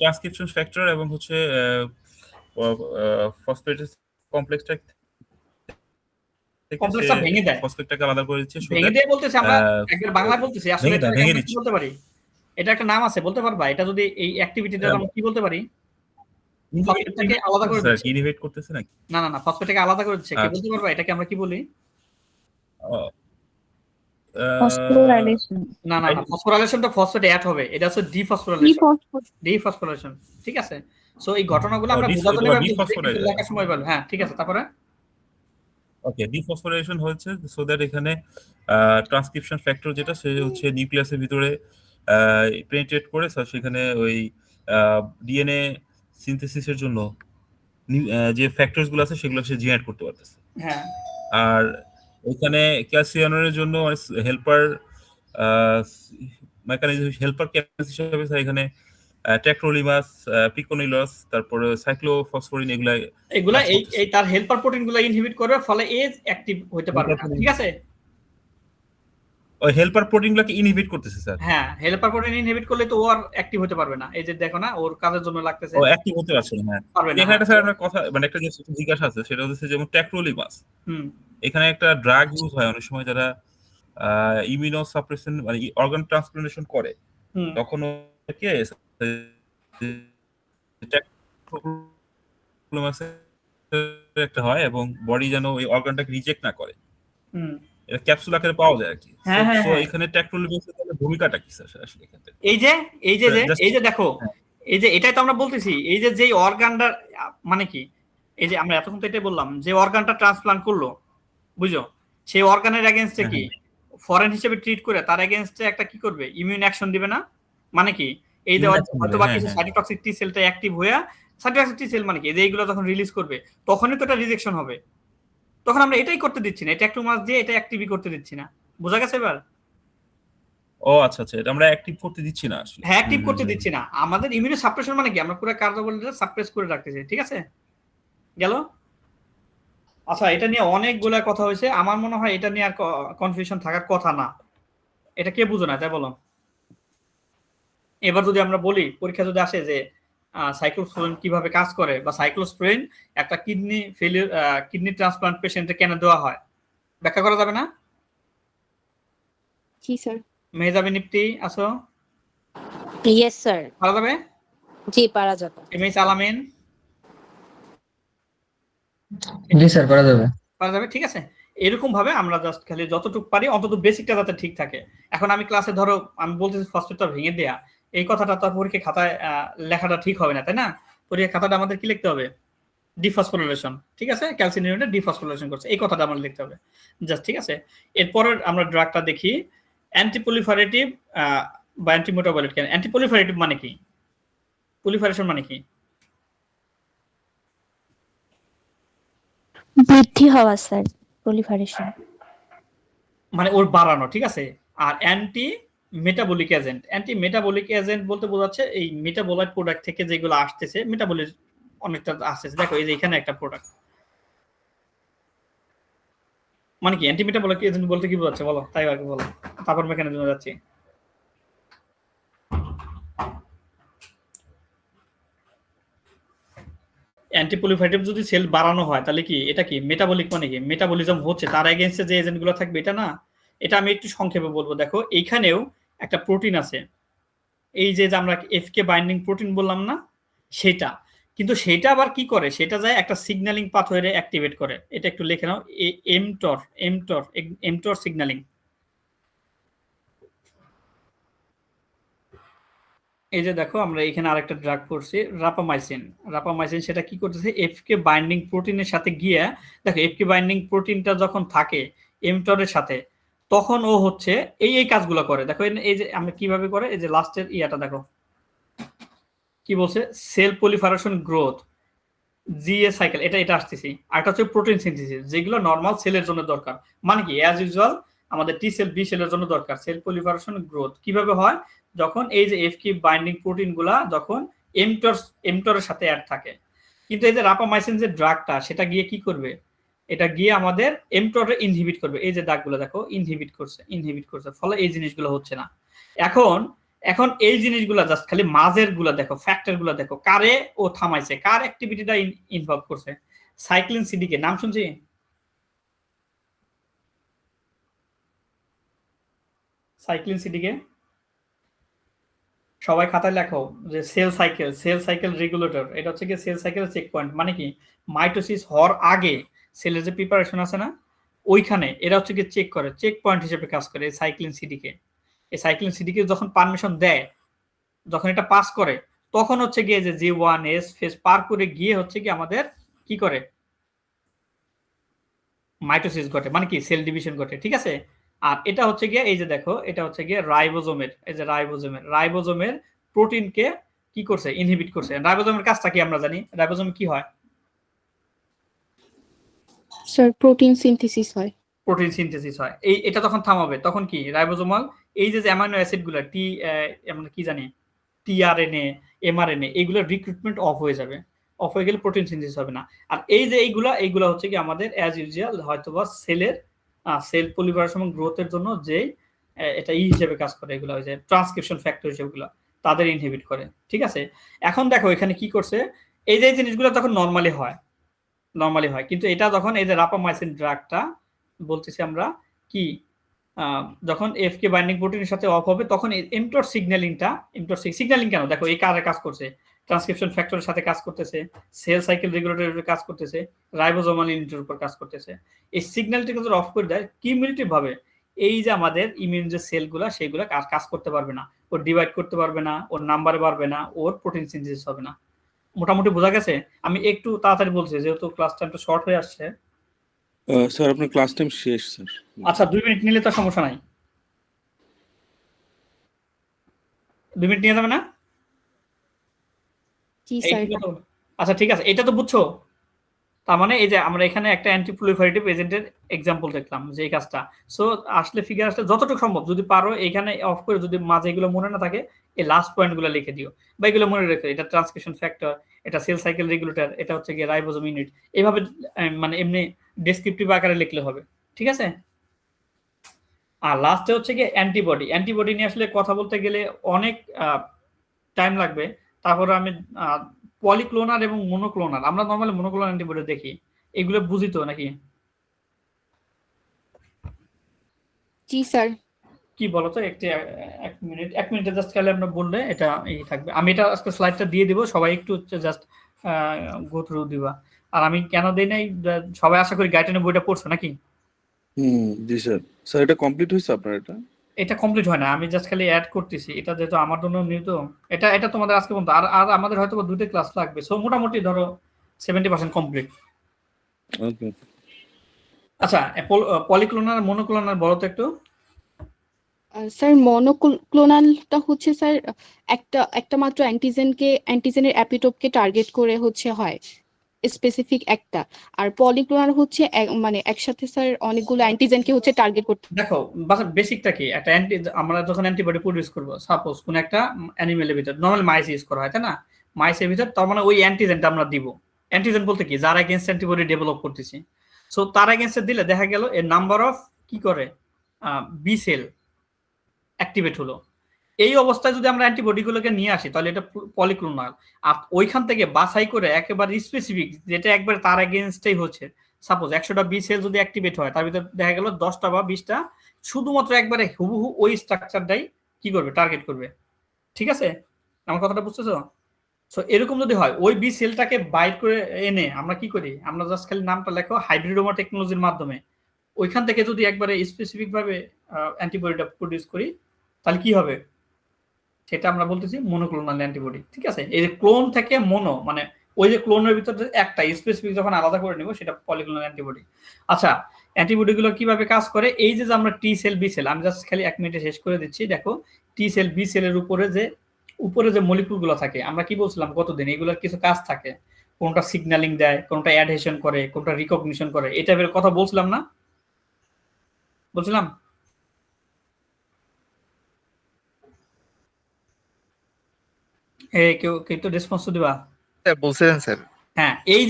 B: ট্রান্সক্রিপশন ফ্যাক্টর এবং হচ্ছে ফসফেটের কমপ্লেক্সটা
A: ভেঙে দেয়,
B: ফসফেটটাকে আলাদা করে দিচ্ছে।
A: ভেঙে দিয়ে বলতেছে, আমরা একবার বাংলায় বলতেছি, আসলে এটা কি বলতে পারি? এটা একটা নাম আছে, বলতে পারবা? এটা যদি এই অ্যাক্টিভিটিটা আমরা কি বলতে পারি? ফসফেটটাকে আলাদা করে দিচ্ছে,
B: ইনহিবিট করতেছে নাকি?
A: না ফসফেটটাকে আলাদা করে দিচ্ছে, কি বলতে পারবা এটাকে আমরা কি বলি?
G: ফসফোরাইলেশন।
A: না ফসফোরাইলেশনটা ফসফেট অ্যাড হবে, এটা হচ্ছে ডিফসফোরাইলেশন, ঠিক আছে? সো এই ঘটনাগুলো আমরা বোঝাতে লেখার সময় বলবো। হ্যাঁ ঠিক আছে, তারপরে
B: ওকে, ডিফসফোরাইলেশন হচ্ছে সো দ্যাট এখানে ট্রান্সক্রিপশন ফ্যাক্টর যেটা সে হচ্ছে নিউক্লিয়াসের ভিতরে পেনিট্রেট করে সেখানে ওই ডিএনএ সিনথেসিসের জন্য যে ফ্যাক্টরস গুলো আছে সেগুলো সে জেনারেট করতে পারতেছে।
A: হ্যাঁ,
B: আর ওখানে ক্যালসিয়ানোর জন্য হেল্পার মেকানিজম, হেল্পার ক্যাপাসিটি হিসেবে এখানে ট্যাক্রোলিমাস, পিকোনিলাস, তারপরে সাইক্লোফসফোরিন
A: এগুলা এই তার হেল্পার প্রোটিনগুলো ইনহিবিট করবে, ফলে এজ অ্যাক্টিভ হতে পারবে না, ঠিক আছে?
B: ওই হেল্পার প্রোটিনগুলোকে ইনহিবিট করতেছে স্যার।
A: হ্যাঁ, হেল্পার প্রোটিন ইনহিবিট করলে তো ও আর অ্যাক্টিভ হতে পারবে না। এই যে দেখো না, ওর কাজের জন্য লাগতেছে,
B: ও অ্যাক্টিভ হতে পারছে না। হ্যাঁ,
A: পারবে না।
B: এখানে একটা স্যার কথা মানে একটা জিজ্ঞাসা আছে, সেটা হচ্ছে যেমন ট্যাক্রোলিমাস, এখানে একটা ড্রাগ ইউজ হয় অনেক সময় যারা ইমিউনো সাপ্রেশন মানে অর্গান ট্রান্সপ্লান্টেশন করে, তখন ওকে একটা হয় এবং বডি যেন ওই অর্গানটাকে রিজেক্ট না করে, এটা ক্যাপসুল আকারে পাওয়া যায় আর কি। তো এখানে ট্যাক্রোলিমাসের ভূমিকাটা কি স্যার আসলে এখানে?
A: এই যে দেখো, এই যে এটাই তো আমরা বলতেছি, এই যে যেই অর্গানটা মানে কি, এই যে আমরা এতক্ষণ তো এটাই বললাম, যে অর্গানটা ট্রান্সপ্লান্ট করলো, বুঝো, সেই অর্গানের এগেইনস্টে কি ফরেন হিসেবে ট্রিট করে তার এগেইনস্টে একটা কি করবে, ইমিউন অ্যাকশন দিবে না? মানে কি, এই যে হয়তো বা কিছু সাইটোটক্সিক টি সেলটা অ্যাক্টিভ হয়ে, সাইটোটক্সিক টি সেল মানে কি, যে এইগুলো যখন রিলিজ করবে তখনই তো এটা রিজেকশন হবে। তখন আমরা এটাই করতে দিচ্ছি না, এটা একটু মাস দিয়ে এটা অ্যাক্টিভই করতে দিচ্ছি না। বোঝা গেছে এবার?
B: ও আচ্ছা আচ্ছা, এটা আমরা অ্যাক্টিভ করতে দিচ্ছি না আসলে।
A: হ্যাঁ, অ্যাক্টিভ করতে দিচ্ছি না। আমাদের ইমিউনো সাপ্রেশন মানে কি, আমরা পুরো কার্যবলটা সাপ্রেস করে রাখতেছি, ঠিক আছে? গেল? আচ্ছা, এটা নিয়ে অনেকগুলা কথা হয়েছে, আমার মনে হয় এটা নিয়ে আর কনফিউশন থাকার কথা না। এটা কে বুঝো না, তাই বলো? এবার যদি আমরা বলি, পরীক্ষা যদি আসে যে সাইক্লোস্পোরিন কিভাবে কাজ করে, বা সাইক্লোস্পোরিন একটা কিডনি ফেলিওর, কিডনি ট্রান্সপ্লান্ট পেশেন্টে কেন দেওয়া হয়, ব্যাখ্যা করা যাবে না?
F: জি স্যার।
A: মেহজাবিন নিফটি আসো?
G: Yes sir.
A: পারা যাবে?
G: জি পারা যাবে।
A: এমএইচ আলামিন?
C: জি স্যার, করা যাবে।
A: পারা যাবে, ঠিক আছে। এরকম ভাবে আমরা জাস্ট খালি যতটুকু পারি অন্তত বেসিকটা যাতে ঠিক থাকে। এখন আমি ক্লাসে ধরো আমি বলতেছি ফসফেটটা ভেঙে দেয়া, এই কথাটা তো পরীক্ষা খাতায় লেখাটা ঠিক হবে না, তাই না? পরীক্ষা খাতাটা আমাদের কি লিখতে হবে? ডিফসফোরিলেশন, ঠিক আছে? ক্যালসিনিউরেটে ডিফসফোরিলেশন করছে, এই কথাটা আমাদের লিখতে হবে জাস্ট, ঠিক আছে? এরপরে আমরা ড্রাগটা দেখি, অ্যান্টিপ্রলিফারেটিভ বা অ্যান্টিমেটাবলিক। অ্যান্টিপ্রলিফারেটিভ মানে কি? প্রলিফারেশন মানে কি?
G: বৃদ্ধি হওয়া স্যার, প্রলিফারেশন
A: মানে ওর বাড়ানো, ঠিক আছে? আর anti metabolic agent, anti metabolic agent বলতে বোঝাচ্ছে এই মেটাবলাইট প্রোডাক্ট থেকে যেগুলো আসতেছে, মেটাবলিক অনেকটা আসতেছে। দেখো এই যে এখানে একটা প্রোডাক্ট, মানে কি অ্যান্টি মেটাবলিক এজেন্ট বলতে কি বোঝাচ্ছে বলো, তাই আগে বলো, তারপর মেকানিজমে যাচ্ছি। অ্যান্টিপ্রলিফারেটিভ যদি সেল বাড়ানো হয় তাহলে কি এটা কি মেটাবলিক, মানে কি মেটাবলিজম হচ্ছে, তার এগেইনস্টে যে এজেন্টগুলো থাকবে, এটা না? এটা আমি একটু সংক্ষেপে বলবো। দেখো এইখানেও একটা প্রোটিন আছে, এই যে আমরা এফকে বাইন্ডিং প্রোটিন বললাম না, সেটা কিন্তু সেটা আবার কি করে, সেটা যায় একটা সিগন্যালিং পাথওয়ে অ্যাক্টিভেট করে। এটা একটু লিখে নাও, এমটর সিগন্যালিং। এই যে দেখো আমরা এখানে আরেকটা ড্রাগ করছি, রাপামাইসিন। রাপামাইসিন সেটা কি করতেছে, এফকে বাইন্ডিং প্রোটিনের সাথে গিয়ে, দেখো এফকে বাইন্ডিং প্রোটিনটা যখন থাকে এমটরের সাথে, তখন ও হচ্ছে এই কাজগুলো করে। দেখো এই যে আমরা কিভাবে করে, এই যে লাস্টের ইয়াটা দেখো কি বলছে, সেল পলিফারেশন গ্রোথ, জিএ সাইকেল, এটা আসতেছি। আরেকটা হচ্ছে প্রোটিন সিনথেসিস, যেগুলো নর্মাল সেলের জন্য দরকার। মানে কি অ্যাজ ইউজুয়াল আমাদের টি সেল, বি সেলের জন্য দরকার। সেল পলিফারেশন গ্রোথ কিভাবে হয়, যখন এই যে এফকে বাইন্ডিং প্রোটিন গুলা যখন এমটরের সাথে অ্যাড থাকে। কিন্তু এই যে রাপামাইসিন যে ড্রাগটা, সেটা গিয়ে কি করবে, এটা গিয়ে আমাদের এমটরে ইনহিবিট করবে। এই যে দাগগুলো দেখো, ইনহিবিট করছে, ফলে এই জিনিসগুলো হচ্ছে না। এখন এই জিনিসগুলো জাস্ট খালি মাঝের গুলা দেখো, ফ্যাক্টর গুলা দেখো, কারে ও থামাইছে, কার অ্যাক্টিভিটিটা ইনভলভ করছে। সাইক্লিন সিডিকে নাম শুনছি? সাইক্লিন সিডিকে সবাই খাতায় লেখো, যে সেল সাইকেল রেগুলেটর। এটা হচ্ছে কি সেল সাইকেল চেক পয়েন্ট। মানে কি মাইটোসিস হওয়ার আগে সেলের যে প্রিপারেশন আছে না, ওইখানে এরা হচ্ছে কি চেক করে, চেক পয়েন্ট হিসেবে কাজ করে এই সাইক্লিন সিডিকে। এই সাইক্লিন সিডিকে যখন পারমিশন দেয়, যখন এটা পাস করে, তখন হচ্ছে গিয়ে যে G1S ফেজ পার করে গিয়ে হচ্ছে কি আমাদের কি করে মাইটোসিস ঘটে, মানে কি সেল ডিভিশন ঘটে, ঠিক আছে। আর এটা হচ্ছে গিয়ে এই যে দেখো, এটা হচ্ছে গিয়ে রাইবোজোমের, এই যে রাইবোজোমের প্রোটিনকে কি করছে, ইনহিবিট করছে। রাইবোজোমের কাজটা কি আমরা জানি, রাইবোজোমে কি হয়?
F: স্যার প্রোটিন সিনথেসিস হয়।
A: প্রোটিন সিনথেসিস হয়। এটা তখন থামাবে, তখন কি রাইবোজোমাল এই যে অ্যামাইনো অ্যাসিড গুলা আমরা কি জানি টিআরএনএ, এমআরএনএ, এইগুলোর রিক্রুটমেন্ট অফ হয়ে যাবে। অফ হয়ে গেলে প্রোটিন সিনথেসিস হবে না। আর এই যে এইগুলা হচ্ছে কি আমাদের অ্যাজ ইউজুয়াল হয়তোবা সেল পলিমারাইজেশন এবং গ্রোথের জন্য যে এটা হিসেবে কাজ করে, এগুলো ওই যে ট্রান্সক্রিপশন ফ্যাক্টর হিসেবেগুলো তাদের ইনহিবিট করে, ঠিক আছে। এখন দেখো এখানে কি করছে, এই যে জিনিসগুলো তখন নরমালি হয়, কিন্তু এটা যখন এই যে রাপামাইসিন ড্রাগটা বলতেছি আমরা কি যখন এফকে বাইন্ডিং প্রোটিনের সাথে অফ হবে, তখন এমটর সিগন্যালিং কেন দেখো এই কাজ করছে, ট্রান্সক্রিপশন ফ্যাক্টরের সাথে কাজ করতেছে, সেল সাইকেল রেগুলেটরের উপর কাজ করতেছে, রাইবোজোমাল ইউনিটের উপর কাজ করতেছে। এই সিগন্যালটাকে যদি অফ করে দেয় কিউমুলেটিভ ভাবে এই যে আমাদের ইমিউন যে সেলগুলা সেইগুলা কাজ করতে পারবে না, ওর ডিভাইড করতে পারবে না, ওর নাম্বারে বাড়বে না, ওর প্রোটিন সিনথেসিস হবে না। মোটামুটি বোঝা গেছে? আমি একটু তাড়াতাড়ি বলছি যেহেতু ক্লাস টাইমটা শর্ট হয়ে আসছে।
D: স্যার আপনার ক্লাস টাইম শেষ স্যার।
A: আচ্ছা 2 মিনিট নিলে তো সমস্যা নাই, 2 মিনিট নিয়ে যাবে না?
F: জি স্যার।
A: আচ্ছা ঠিক আছে, এটা তো বুঝছো। তার মানে এই যে আমরা এখানে একটা অ্যান্টি প্রলিফারেটিভ এজেন্টের এক্সাম্পল দেখলাম যে এই কাজটা। সো আসলে ফিগার আসলে যতটুকু সম্ভব যদি পারো এখানে অফ করে, যদি মাঝে এগুলো মনে না থাকে এই লাস্ট পয়েন্টগুলো লিখে দিও, বা এগুলো মনে রেখো, এটা ট্রান্সক্রিপশন ফ্যাক্টর, এটা সেল সাইকেল রেগুলেটর, এটা হচ্ছে গিয়ে রাইবোজোম ইউনিট, এইভাবে মানে এমনি ডেসক্রিপটিভ আকারে লিখলে হবে, ঠিক আছে। আর লাস্টে হচ্ছে গিয়ে অ্যান্টিবডি নিয়ে আসলে কথা বলতে গেলে অনেক টাইম লাগবে। তারপরে আমি পলিক্লোনার এবং মনোক্লোনাল, আমরা নরমালি মনোক্লোনাল অ্যান্টিবডি দেখি, এগুলো বুঝি তো নাকি?
F: জি স্যার।
A: কি বলতো একটু এক মিনিটে জাস্ট খালি আমরা বললে এটা এই থাকবে। আমি এটা আজকে স্লাইডটা দিয়ে দিব, সবাই একটু জাস্ট গো থ্রু দিবা। আর আমি কেন দেই নাই, সবাই আশা করি গাইডলাইনের বইটা পড়ছো নাকি?
D: জি স্যার। স্যার এটা কমপ্লিট হয়েছে আপনার?
A: এটা কমপ্লিট হয় না, আমি জাস্ট খালি অ্যাড করতেছি, এটা যেহেতু আমার জন্য নিউ তো এটা তোমাদের আজকে পর্যন্ত আর আমাদের হয়তো 2টা ক্লাস লাগবে। সো মোটামুটি ধরো 70% কমপ্লিট।
D: ওকে।
A: আচ্ছা পলিক্লোনাল মনোক্লোনাল বলো তো একটু।
F: স্যার মনোক্লোনালটা হচ্ছে স্যার একটা মাত্র অ্যান্টিজেনের অ্যাপিটোপকে টার্গেট করে হচ্ছে হয় স্পেসিফিক একটা। আর পলিক্লোনাল হচ্ছে মানে একসাথে স্যার অনেকগুলো অ্যান্টিজেনকে হচ্ছে টার্গেট করতে।
A: দেখো বেসিকটা কি, একটা আমরা যখন অ্যান্টিবডি প্রডিউস করবো, সাপোজ কোন একটা অ্যানিমেলের ভিতর, নরমাল মাইস ইউজ করা হয় তাই না, মাইসের ভিতর, তার মানে ওই অ্যান্টিজেনটা আমরা দিব। অ্যান্টিজেন বলতে কি, যারা এগেইনস্ট অ্যান্টিবডি ডেভেলপ করতেছি। সো তার এগেইনস্টে দিলে দেখা গেল এর নাম্বার অফ কি করে বি সেল অ্যাক্টিভেট হলো। এই অবস্থায় যদি আমরা অ্যান্টিবডিগুলোকে নিয়ে আসি তাহলে এটা পলিক্লোনাল। আর ওইখান থেকে বাছাই করে একেবারে স্পেসিফিক যেটা একবারে তার এগেইনস্টেই হচ্ছে, সাপোজ 100টা বি সেল যদি অ্যাক্টিভেট হয়, তার ভিতর দেখা গেল 10টা বা 20টা শুধুমাত্র একবারে হুবহু ওই স্ট্রাকচারটাই কি করবে, টার্গেট করবে, ঠিক আছে। আমার কথাটা বুঝতেছো? সো এরকম যদি হয়, ওই বি সেলটাকে বাইট করে এনে আমরা কি করি, আমরা জাস্ট খালি নামটা লেখো হাইব্রিডোমা টেকনোলজির মাধ্যমে ওইখান থেকে যদি একবারে স্পেসিফিক ভাবে অ্যান্টিবডিটা প্রডিউস করি, তাহলে কি হবে সেটা আমরা বলতেছি মনোক্লোনাল অ্যান্টিবডি, ঠিক আছে। এই যে ক্লোন থেকে মনো, মানে ওই যে ক্লোনের ভিতরে একটা স্পেসিফিক যখন আলাদা করে নিব সেটা পলিক্লোনাল অ্যান্টিবডি। আচ্ছা অ্যান্টিবডি গুলো কিভাবে কাজ করে, এই যে আমরা টি সেল বি সেল, আমি জাস্ট খালি 1 মিনিটে শেষ করে দিচ্ছি। দেখো টি সেল বি সেলের উপরে যে মলিকুল গুলো থাকে, আমরা কি বলছিলাম কতদিন, এগুলোর কিছু কাজ থাকে, কোনটা সিগন্যালিং দেয়, কোনটা অ্যাডহেশন করে, কোনটা রিকগনিশন করে, এই টাইপের কথা বলছিলাম না, বলছিলাম? কেউ তো রেসপন্স দিবা?
H: স্যার বলছিলেন স্যার।
A: হ্যাঁ, এই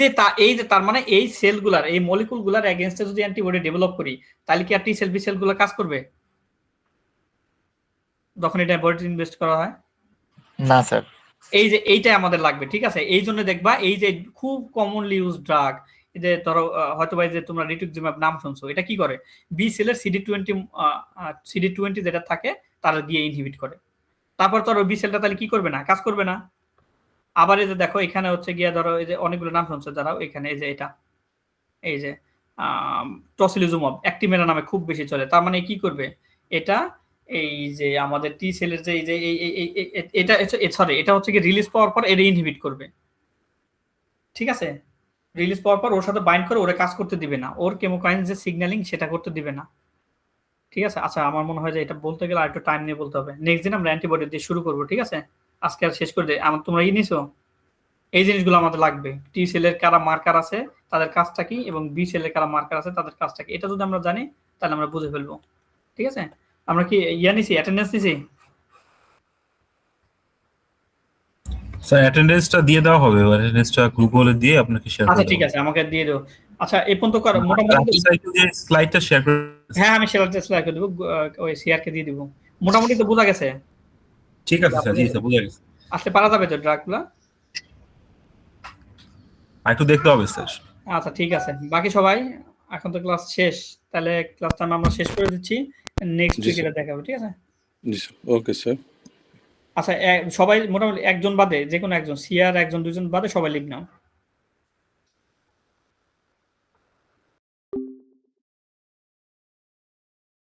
A: যে তার মানে এই সেলগুলার, এই মলিকুলগুলার এগেইনস্টে যদি অ্যান্টিবডি ডেভেলপ করি, তাহলে কি আর টি সেল বি সেলগুলো কাজ করবে যখন এটা বডিতে ইনভেস্ট করা হয়?
H: না স্যার।
A: এই যে এইটাই আমাদের লাগবে, ঠিক আছে। এই জন্য দেখবা এই যে খুব কমনলি ইউজ ড্রাগ, এই যে ধরো হয়তো বা যে তোমরা রিটুক্সিমাব নাম শুনছো, এটা কি করে, বি সেলের CD20 যেটা থাকে তার গিয়ে ইনহিবিট করে। তারপর ধরো বি সেলটা তাহলে কি করবে না, কাজ করবে না। আবার এই যে দেখো এখানে হচ্ছে গিয়া ধরো এই যে অনেকগুলো নাম শুনছো যারা, এখানে এই যে এটা এই যে টসিলিজুমাব অ্যাক্টিমেরা নামে খুব বেশি চলে। তার মানে কি করবে, এটা এই যে আমাদের টি সেলের যে এই যে এটা সরি এটা হচ্ছে কি রিলিজ পাওয়ার পর এটা ইনহিবিট করবে, ঠিক আছে? রিলিজ পাওয়ার পর ওর সাথে বাইন্ড করে ওরে কাজ করতে দিবে না, ওর কেমোকাইন যে সিগন্যালিং সেটা করতে দিবে না, ঠিক আছে? আচ্ছা আমার মনে হয় যে এটা বলতে গেলে আরেকটু টাইম নিয়ে বলতে হবে। নেক্সট দিন আমরা অ্যান্টিবডি দিয়ে শুরু করবো, ঠিক আছে? আজকে আর শেষ করে দেই। আমার তোমরা নিছো এই জিনিসগুলো আমাদের লাগবে, টি সেলের কারা মার্কার আছে তাদের কাজটা কি, এবং বি সেলের কারা মার্কার আছে তাদের কাজটা কি, এটা যদি আমরা জানি তাহলে আমরা বুঝে ফেলবো, ঠিক আছে? আমরা কি নিছি, অ্যাটেন্ডেন্স নিছি?
B: স্যার অ্যাটেন্ডেন্সটা দিয়ে দেওয়া হবে, অ্যাটেন্ডেন্সটা গ্রুপ হলে দিয়ে আপনাকে শেয়ার
A: আচ্ছা
B: করে
A: ঠিক আছে, আমাকে দিয়ে দাও। আচ্ছা এই পর্যন্ত মোটামুটি
B: যে স্লাইডটা শেয়ার করে।
A: হ্যাঁ আমি শেয়ার করে দেবো, ওই শেয়ার কে দিয়ে দিব। মোটামুটি তো বোঝা গেছে,
B: ঠিক আছে স্যার, জি স্যার বুঝা গেছে।
A: আসলে পারা যাবে তো ড্রাগগুলা?
B: একটু দেখতে হবে স্যার।
A: আচ্ছা ঠিক আছে, বাকি সবাই এখন তো ক্লাস শেষ, তাহলে ক্লাসটা আমরা শেষ করে দিচ্ছি, নেক্সট
D: জি,
A: উইকে
D: স্যার।
A: দেখা হবে, ঠিক আছে?
D: জি স্যার, ওকে স্যার।
A: আচ্ছা সবাই মোটামুটি একজন বাদে, যে কোনো একজন, সিআর একজন দুজন বাদে সবাই লিভ নাও।